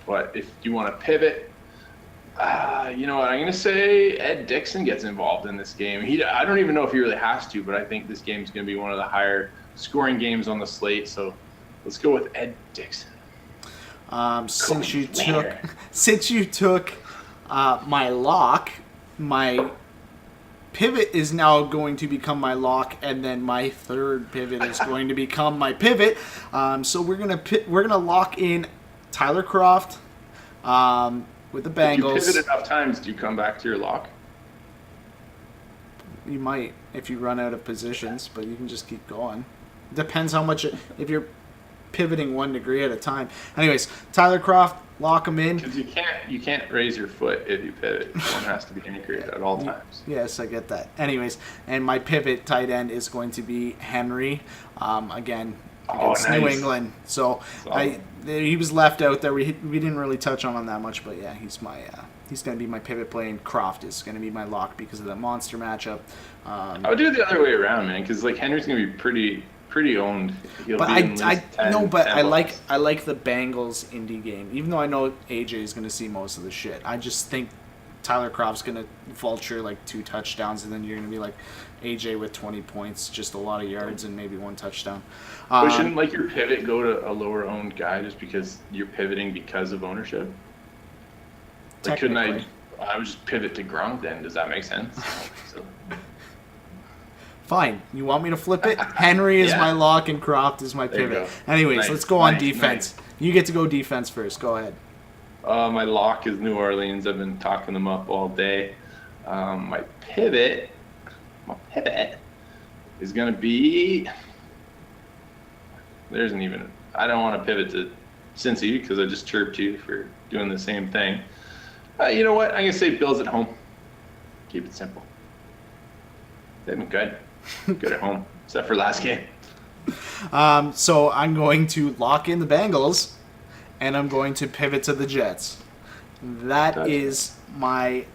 [SPEAKER 2] But if you want to pivot, you know what? I'm going to say Ed Dixon gets involved in this game. I don't even know if he really has to, but I think this game is going to be one of the higher scoring games on the slate. So let's go with Ed Dixon.
[SPEAKER 1] Since you took my lock, my pivot is now going to become my lock, and then my third pivot is going to become my pivot. So we're gonna lock in Tyler Kroft with the Bengals.
[SPEAKER 2] If you pivot enough times, do you come back to your lock?
[SPEAKER 1] You might if you run out of positions, but you can just keep going. Depends how much if you're pivoting 1 degree at a time. Anyways, Tyler Kroft, lock him in.
[SPEAKER 2] Because you can't raise your foot if you pivot. One has to be anchored at all times.
[SPEAKER 1] Yes, I get that. Anyways, and my pivot tight end is going to be Henry. Again, against New England. So he was left out there. We didn't really touch on him that much, but yeah, he's going to be my pivot play, and Kroft is going to be my lock because of that monster matchup.
[SPEAKER 2] I would do it the other way around, man, because Henry's going to be pretty owned.
[SPEAKER 1] But I like the Bengals indie game, even though I know AJ is going to see most of the shit. I just think Tyler Kroft's going to vulture 2 touchdowns, and then you're going to be like AJ with 20 points, just a lot of yards and maybe 1 touchdown.
[SPEAKER 2] But shouldn't your pivot go to a lower owned guy just because you're pivoting because of ownership? Couldn't I would just pivot to Gronk then? Does that make sense?
[SPEAKER 1] Fine. You want me to flip it? Henry is my lock and Kroft is my pivot. Anyways, let's go on defense. Nice. You get to go defense first. Go ahead.
[SPEAKER 2] My lock is New Orleans. I've been talking them up all day. My pivot is going to be... I don't want to pivot to Cincy because I just chirped you for doing the same thing. You know what? I'm going to say Bills at home. Keep it simple. They've been good. Good at home, except for last game.
[SPEAKER 1] So I'm going to lock in the Bengals, and I'm going to pivot to the Jets. That is my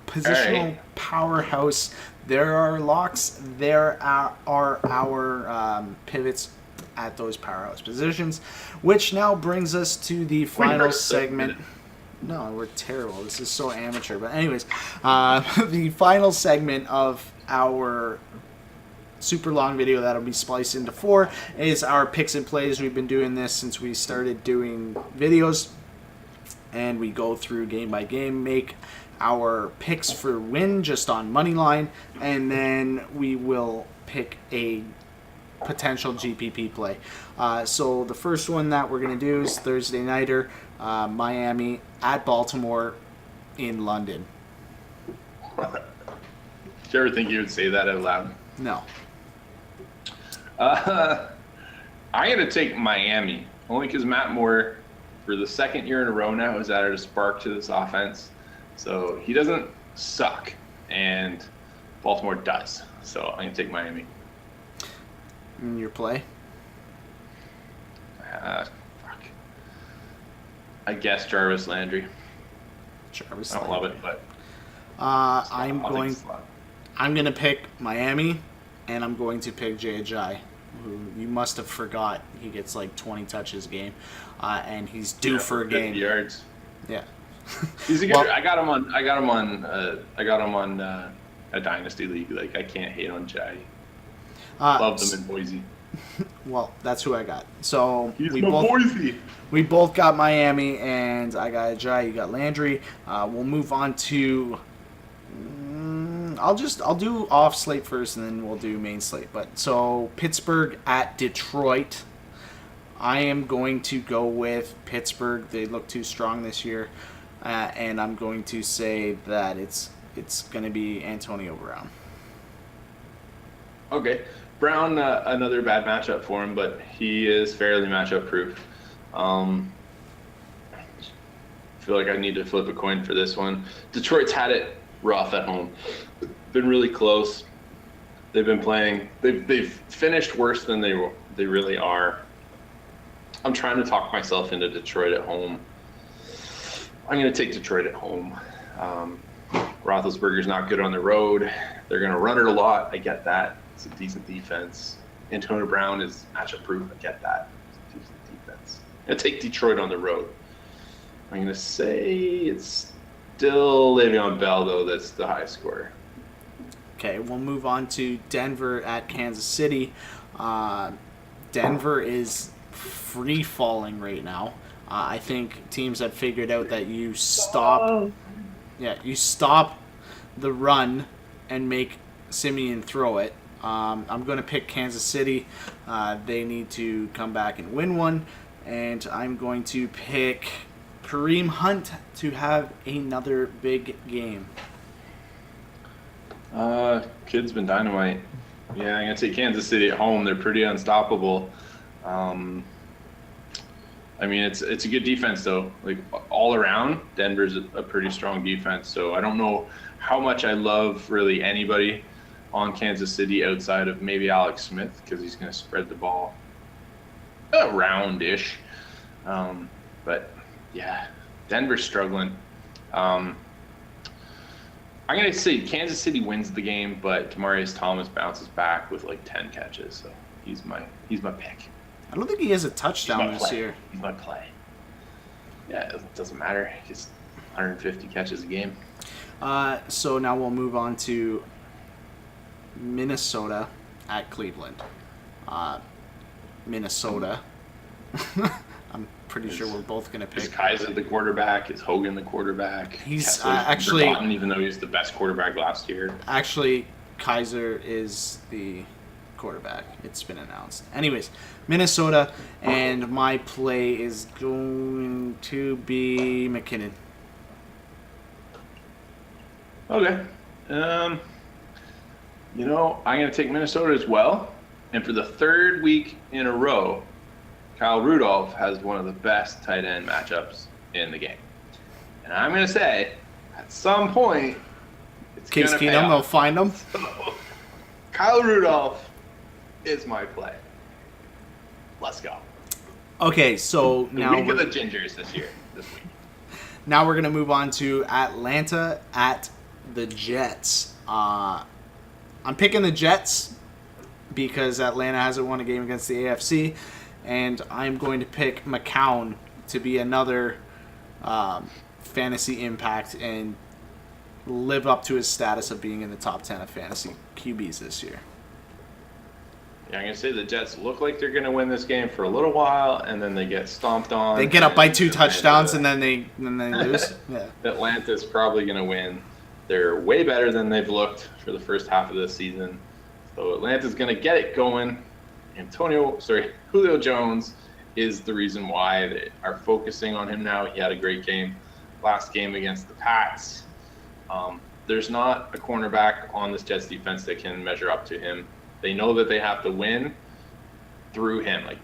[SPEAKER 1] positional powerhouse. There are locks. There are our pivots at those powerhouse positions, which now brings us to the final segment. No, we're terrible. This is so amateur. But anyways, the final segment of our super long video that'll be spliced into 4 is our picks and plays. We've been doing this since we started doing videos, and we go through game by game, make our picks for win just on money line, and then we will pick a potential GPP play. So the first one that we're going to do is Thursday nighter, Miami at Baltimore in London.
[SPEAKER 2] Did you ever think you would say that out loud?
[SPEAKER 1] No.
[SPEAKER 2] I'm going to take Miami, only because Matt Moore, for the second year in a row now, has added a spark to this offense. So he doesn't suck, and Baltimore does. So I'm going to take Miami.
[SPEAKER 1] In your play?
[SPEAKER 2] Fuck. I guess Jarvis Landry.
[SPEAKER 1] Jarvis
[SPEAKER 2] I don't
[SPEAKER 1] Landry.
[SPEAKER 2] love it, but
[SPEAKER 1] I'm going to pick Miami, and I'm going to pick Jay, who you must have forgot he gets like 20 touches a game, and he's due for a game.
[SPEAKER 2] 50 yards.
[SPEAKER 1] Yeah.
[SPEAKER 2] He's a good. I got him on a dynasty league. Like, I can't hate on Jay. Love them in Boise.
[SPEAKER 1] Well, that's who I got. So
[SPEAKER 2] Boise.
[SPEAKER 1] We both got Miami, and I got Jai. You got Landry. We'll move on to. I'll do off slate first, and then we'll do main slate. But so Pittsburgh at Detroit. I am going to go with Pittsburgh. They look too strong this year, and I'm going to say that it's going to be Antonio Brown.
[SPEAKER 2] Okay. Brown, another bad matchup for him, but he is fairly matchup proof. I feel like I need to flip a coin for this one. Detroit's had it rough at home. Been really close. They've been playing. They've finished worse than they really are. I'm trying to talk myself into Detroit at home. I'm going to take Detroit at home. Roethlisberger's not good on the road. They're going to run it a lot. I get that. It's a decent defense. Antonio Brown is matchup proof. I get that. It's a decent defense. I'm going to take Detroit on the road. I'm going to say it's still Le'Veon Bell, though, that's the high scorer.
[SPEAKER 1] Okay, we'll move on to Denver at Kansas City. Denver is free falling right now. I think teams have figured out that you stop the run and make Simeon throw it. I'm going to pick Kansas City. They need to come back and win one. And I'm going to pick Kareem Hunt to have another big game.
[SPEAKER 2] Kid's been dynamite. Yeah, I'm going to take Kansas City at home. They're pretty unstoppable. I mean, it's a good defense, though. Like, all around, Denver's a pretty strong defense. So I don't know how much I love really anybody on Kansas City outside of maybe Alex Smith, because he's going to spread the ball around-ish. But, yeah, Denver's struggling. I'm going to say Kansas City wins the game, but Demaryius Thomas bounces back with like 10 catches. So he's my pick.
[SPEAKER 1] I don't think he has a touchdown this year.
[SPEAKER 2] He's my play. Yeah, it doesn't matter. Just 150 catches a game.
[SPEAKER 1] So now we'll move on to Minnesota at Cleveland. Minnesota. I'm pretty sure we're both going to pick.
[SPEAKER 2] Is Kaiser the quarterback? Is Hogan the quarterback?
[SPEAKER 1] He's actually
[SPEAKER 2] forgotten, even though he was the best quarterback last year.
[SPEAKER 1] Actually, Kaiser is the quarterback. It's been announced. Anyways, Minnesota, and my play is going to be McKinnon.
[SPEAKER 2] Okay. I'm going to take Minnesota as well. And for the third week in a row, Kyle Rudolph has one of the best tight end matchups in the game. And I'm going to say, at some point, it's going to pay off.
[SPEAKER 1] They'll find him.
[SPEAKER 2] So, Kyle Rudolph is my play. Let's go.
[SPEAKER 1] Okay, so
[SPEAKER 2] The
[SPEAKER 1] now
[SPEAKER 2] week of the Gingers this week.
[SPEAKER 1] Now we're going to move on to Atlanta at the Jets. I'm picking the Jets because Atlanta hasn't won a game against the AFC, and I'm going to pick McCown to be another fantasy impact and live up to his status of being in the top 10 of fantasy QBs this year.
[SPEAKER 2] Yeah, I'm going to say the Jets look like they're going to win this game for a little while, and then they get stomped on.
[SPEAKER 1] They get up by 2 touchdowns, and then they lose. Yeah.
[SPEAKER 2] Atlanta's probably going to win. They're way better than they've looked for the first half of this season. So Atlanta's going to get it going. Julio Jones is the reason why they are focusing on him now. He had a great game last game against the Pats. There's not a cornerback on this Jets defense that can measure up to him. They know that they have to win through him. Like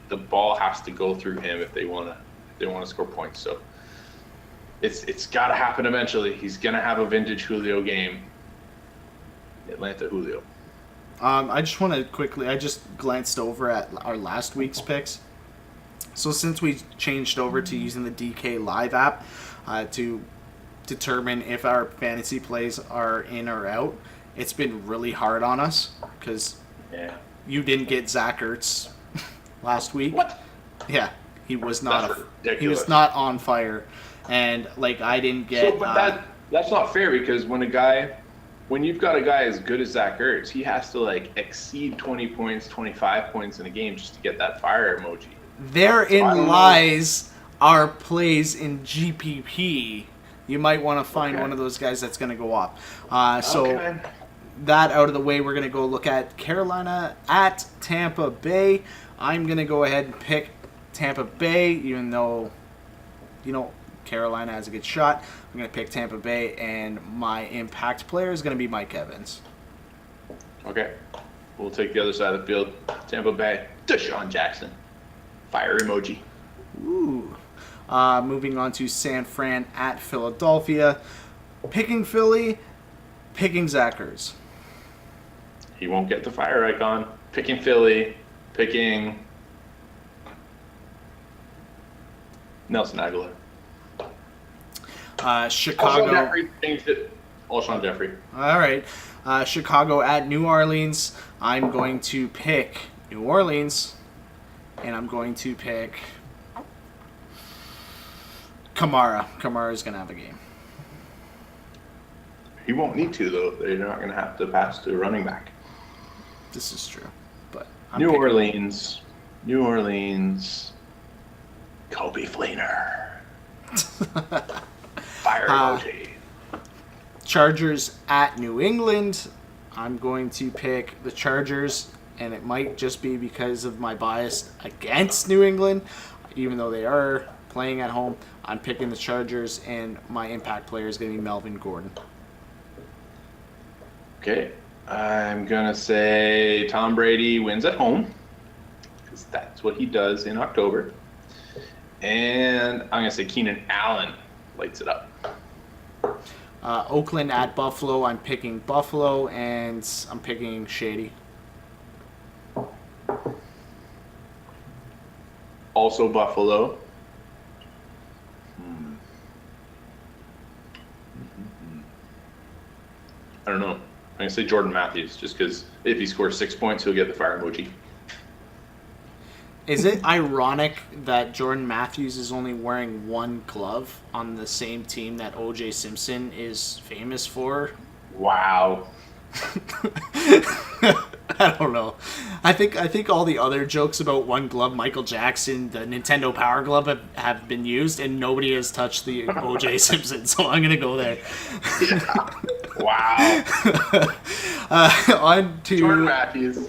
[SPEAKER 2] the ball has to go through him if they want to score points. So it's got to happen eventually. He's gonna have a vintage Julio game. Atlanta Julio.
[SPEAKER 1] I just want to quickly. I just glanced over at our last week's picks. So since we changed over to using the DK Live app to determine if our fantasy plays are in or out, it's been really hard on us because you didn't get Zach Ertz last week.
[SPEAKER 2] What?
[SPEAKER 1] Yeah, he was not.
[SPEAKER 2] That's
[SPEAKER 1] he was not on fire, and I didn't get.
[SPEAKER 2] So, but that's not fair because when you've got a guy as good as Zach Ertz, he has to exceed 20 points, 25 points in a game just to get that fire emoji.
[SPEAKER 1] Therein lies our plays in GPP. You might want to find one of those guys that's going to go off. So that out of the way, we're going to go look at Carolina at Tampa Bay. I'm going to go ahead and pick Tampa Bay, even though, Carolina has a good shot. I'm going to pick Tampa Bay, and my impact player is going to be Mike Evans.
[SPEAKER 2] Okay. We'll take the other side of the field. Tampa Bay, Deshaun Jackson. Fire emoji.
[SPEAKER 1] Ooh. Moving on to San Fran at Philadelphia. Picking Philly, picking Zach Ertz.
[SPEAKER 2] He won't get the fire icon. Picking Philly, picking Nelson Aguilar.
[SPEAKER 1] Chicago.
[SPEAKER 2] Alshon Jeffrey.
[SPEAKER 1] All right. Chicago at New Orleans. I'm going to pick New Orleans, and I'm going to pick Kamara. Kamara's going to have a game.
[SPEAKER 2] He won't need to, though. They're not going to have to pass to a running back.
[SPEAKER 1] This is true. But
[SPEAKER 2] New Orleans, Kobe Fleener. Fire emoji.
[SPEAKER 1] Chargers at New England. I'm going to pick the Chargers, and it might just be because of my bias against New England, even though they are playing at home. I'm picking the Chargers, and my impact player is going to be Melvin Gordon.
[SPEAKER 2] Okay. I'm going to say Tom Brady wins at home, because that's what he does in October. And I'm going to say Keenan Allen lights it up.
[SPEAKER 1] Oakland at Buffalo. I'm picking Buffalo, and I'm picking Shady.
[SPEAKER 2] Also Buffalo. I don't know. I'm going to say Jordan Matthews, just because if he scores 6 points, he'll get the fire emoji.
[SPEAKER 1] Is it ironic that Jordan Matthews is only wearing one glove on the same team that O.J. Simpson is famous for?
[SPEAKER 2] Wow.
[SPEAKER 1] I don't know. I think all the other jokes about one glove, Michael Jackson, the Nintendo Power Glove, have been used, and nobody has touched the O.J. Simpson, so I'm going to go there.
[SPEAKER 2] Yeah. Wow.
[SPEAKER 1] On to
[SPEAKER 2] Jordan Matthews.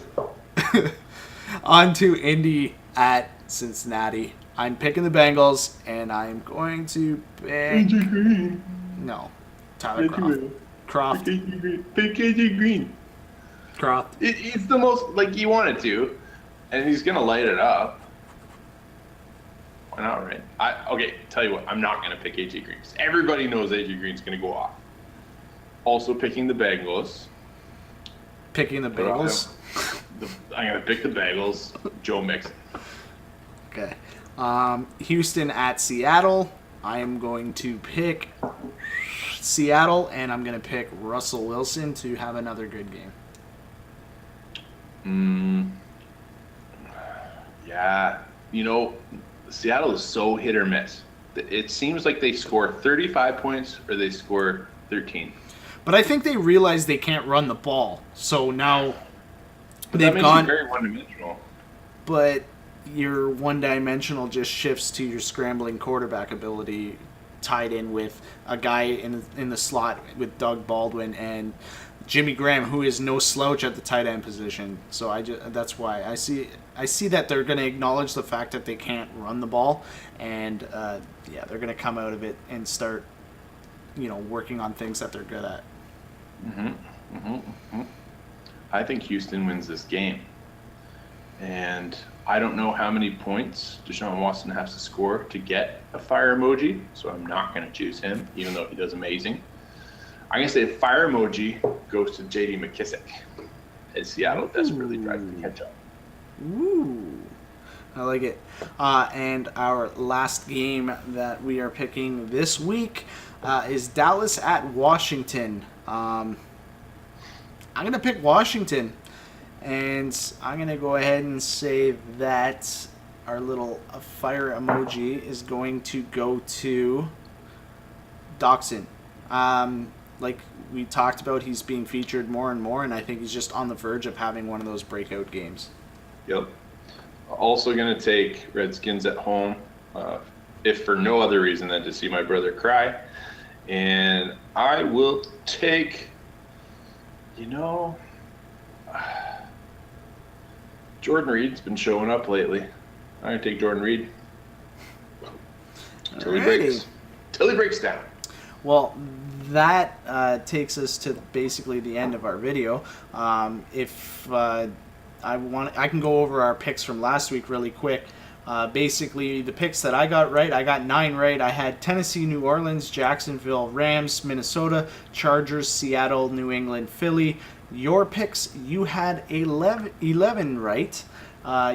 [SPEAKER 1] On to Indy at Cincinnati. I'm picking the Bengals, and I'm going to pick...
[SPEAKER 2] AJ Green.
[SPEAKER 1] No. Tyler Kroft.
[SPEAKER 2] Pick AJ Green.
[SPEAKER 1] Kroft.
[SPEAKER 2] It's the most, you wanted to, and he's going to light it up. Why not, right? Okay, tell you what, I'm not going to pick AJ Green. Everybody knows AJ Green's going to go off. Also picking the Bengals.
[SPEAKER 1] Picking the Bengals?
[SPEAKER 2] I'm going to pick the Bengals. Joe Mixon.
[SPEAKER 1] Okay. Houston at Seattle. I am going to pick Seattle, and I'm going to pick Russell Wilson to have another good game.
[SPEAKER 2] Yeah. Seattle is so hit or miss. It seems like they score 35 points or they score 13.
[SPEAKER 1] But I think they realize they can't run the ball, so now
[SPEAKER 2] But
[SPEAKER 1] they've
[SPEAKER 2] that makes
[SPEAKER 1] gone.
[SPEAKER 2] it very one-dimensional.
[SPEAKER 1] But your one-dimensional just shifts to your scrambling quarterback ability, tied in with a guy in the slot with Doug Baldwin and Jimmy Graham, who is no slouch at the tight end position. So that's why I see that they're going to acknowledge the fact that they can't run the ball, and they're going to come out of it and start, working on things that they're good at.
[SPEAKER 2] I think Houston wins this game. And I don't know how many points Deshaun Watson has to score to get a fire emoji, so I'm not going to choose him, even though he does amazing. I'm going to say a fire emoji goes to J.D. McKissick, as Seattle desperately tries to catch up.
[SPEAKER 1] Ooh, I like it. And our last game that we are picking this week is Dallas at Washington. I'm going to pick Washington. And I'm going to go ahead and say that our little fire emoji is going to go to Doxson. Like we talked about, he's being featured more and more, and I think he's just on the verge of having one of those breakout games.
[SPEAKER 2] Yep. Also going to take Redskins at home, if for no other reason than to see my brother cry. And I will take, Jordan Reed's been showing up lately. I'm going to take Jordan Reed. Till he breaks down.
[SPEAKER 1] Well, that takes us to basically the end of our video. If I can go over our picks from last week really quick. Basically, the picks that I got right, I got 9 right. I had Tennessee, New Orleans, Jacksonville, Rams, Minnesota, Chargers, Seattle, New England, Philly. Your picks, you had 11 right.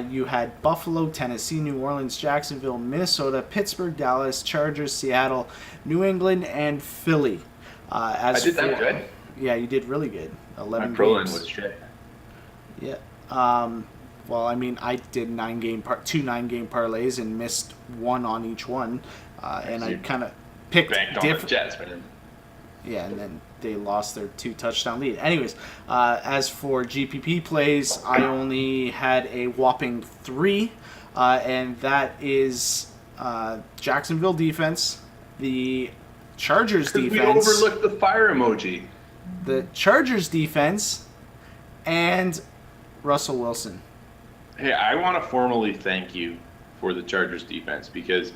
[SPEAKER 1] You had Buffalo, Tennessee, New Orleans, Jacksonville, Minnesota, Pittsburgh, Dallas, Chargers, Seattle, New England, and Philly.
[SPEAKER 2] I did that good.
[SPEAKER 1] Yeah, you did really good. 11
[SPEAKER 2] My pro line
[SPEAKER 1] games.
[SPEAKER 2] was shit.
[SPEAKER 1] Yeah. Well, I mean, I did 2 9-game parlays and missed one on each one, and I kind of picked
[SPEAKER 2] different Jets, man.
[SPEAKER 1] Yeah, and then they lost their 2-touchdown lead. Anyways, as for GPP plays, I only had a whopping 3, and that is Jacksonville defense, the Chargers defense.
[SPEAKER 2] We overlooked the fire emoji.
[SPEAKER 1] The Chargers defense, and Russell Wilson.
[SPEAKER 2] Hey, I want to formally thank you for the Chargers defense, because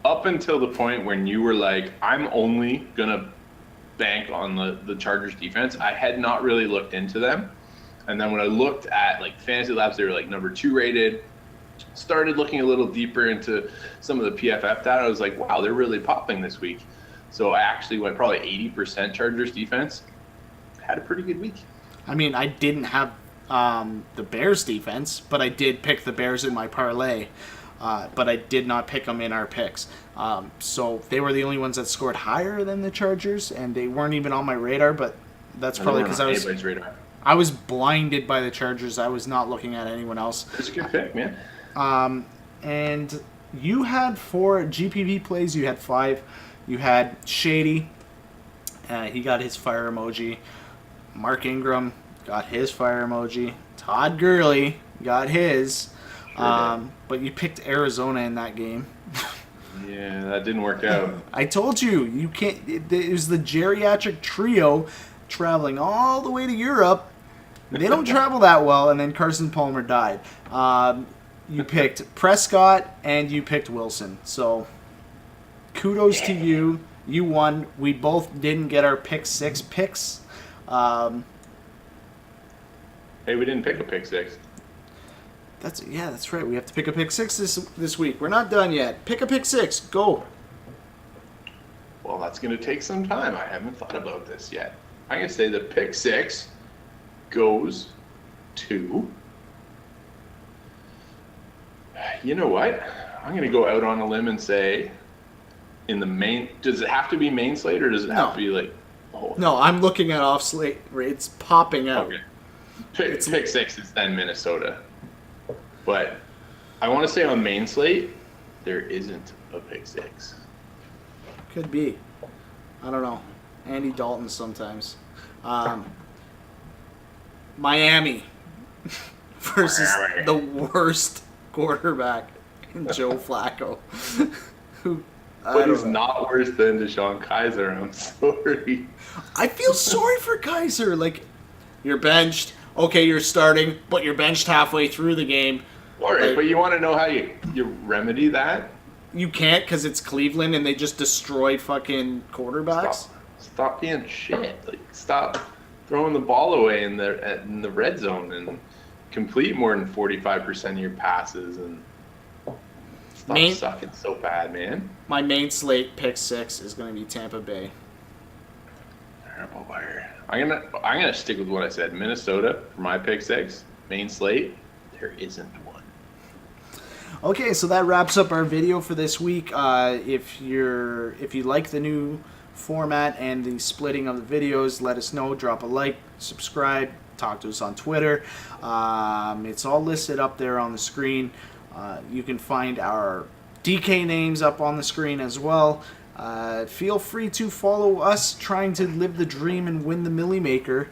[SPEAKER 2] up until the point when you were like, I'm only going to bank on the Chargers defense, I had not really looked into them. And then when I looked at like Fantasy Labs, they were like number 2 rated. Started looking a little deeper into some of the PFF data. I was like, wow, they're really popping this week. So I actually went probably 80% Chargers defense. Had a pretty good week.
[SPEAKER 1] I mean, I didn't have the Bears defense, but I did pick the Bears in my parlay. But I did not pick them in our picks. So they were the only ones that scored higher than the Chargers, and they weren't even on my radar, but that's probably because I was blinded by the Chargers. I was not looking at anyone else.
[SPEAKER 2] It's a good pick, man.
[SPEAKER 1] And you had 4 GPP plays. You had 5. You had Shady. He got his fire emoji. Mark Ingram got his fire emoji. Todd Gurley got his. But you picked Arizona in that game.
[SPEAKER 2] Yeah, that didn't work out.
[SPEAKER 1] I told you, you can't. It was the geriatric trio traveling all the way to Europe. They don't travel that well, and then Carson Palmer died. You picked Prescott, and you picked Wilson. So, kudos to you. You won. We both didn't get our pick 6 picks.
[SPEAKER 2] Hey, we didn't pick a pick 6.
[SPEAKER 1] That's right. We have to pick a pick 6 this week. We're not done yet. Pick a pick 6. Go.
[SPEAKER 2] Well, that's going to take some time. I haven't thought about this yet. I'm going to say the pick 6 goes to... You know what? I'm going to go out on a limb and say in the main, does it have to be main slate or does it have to be like the whole thing?
[SPEAKER 1] No, I'm looking at off slate rates popping out.
[SPEAKER 2] Okay. Pick 6 is then Minnesota. But I want to say on main slate, there isn't a pick 6.
[SPEAKER 1] Could be. I don't know. Andy Dalton sometimes. Miami versus the worst quarterback in Joe Flacco.
[SPEAKER 2] But he's not worse than Deshaun Kaiser. I'm sorry.
[SPEAKER 1] I feel sorry for Kaiser. Like, you're benched. Okay, you're starting, but you're benched halfway through the game.
[SPEAKER 2] All right, but you want to know how you remedy that?
[SPEAKER 1] You can't because it's Cleveland and they just destroyed fucking quarterbacks.
[SPEAKER 2] Stop being shit. Like, stop throwing the ball away in the red zone and complete more than 45% of your passes and stop sucking so bad, man.
[SPEAKER 1] My main slate pick 6 is going to be Tampa Bay.
[SPEAKER 2] Terrible wire. I'm gonna stick with what I said. Minnesota for my pick 6. Main slate, there isn't one.
[SPEAKER 1] Okay, so that wraps up our video for this week. If you like the new format and the splitting of the videos, let us know. Drop a like, subscribe, talk to us on Twitter. It's all listed up there on the screen. You can find our DK names up on the screen as well. Feel free to follow us trying to live the dream and win the Millie Maker.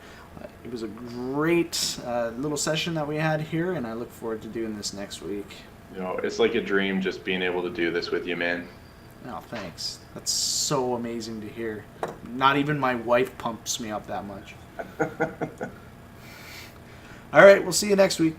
[SPEAKER 1] It was a great little session that we had here, and I look forward to doing this next week.
[SPEAKER 2] You know, it's like a dream just being able to do this with you, man.
[SPEAKER 1] Oh, thanks. That's so amazing to hear. Not even my wife pumps me up that much. All right, we'll see you next week.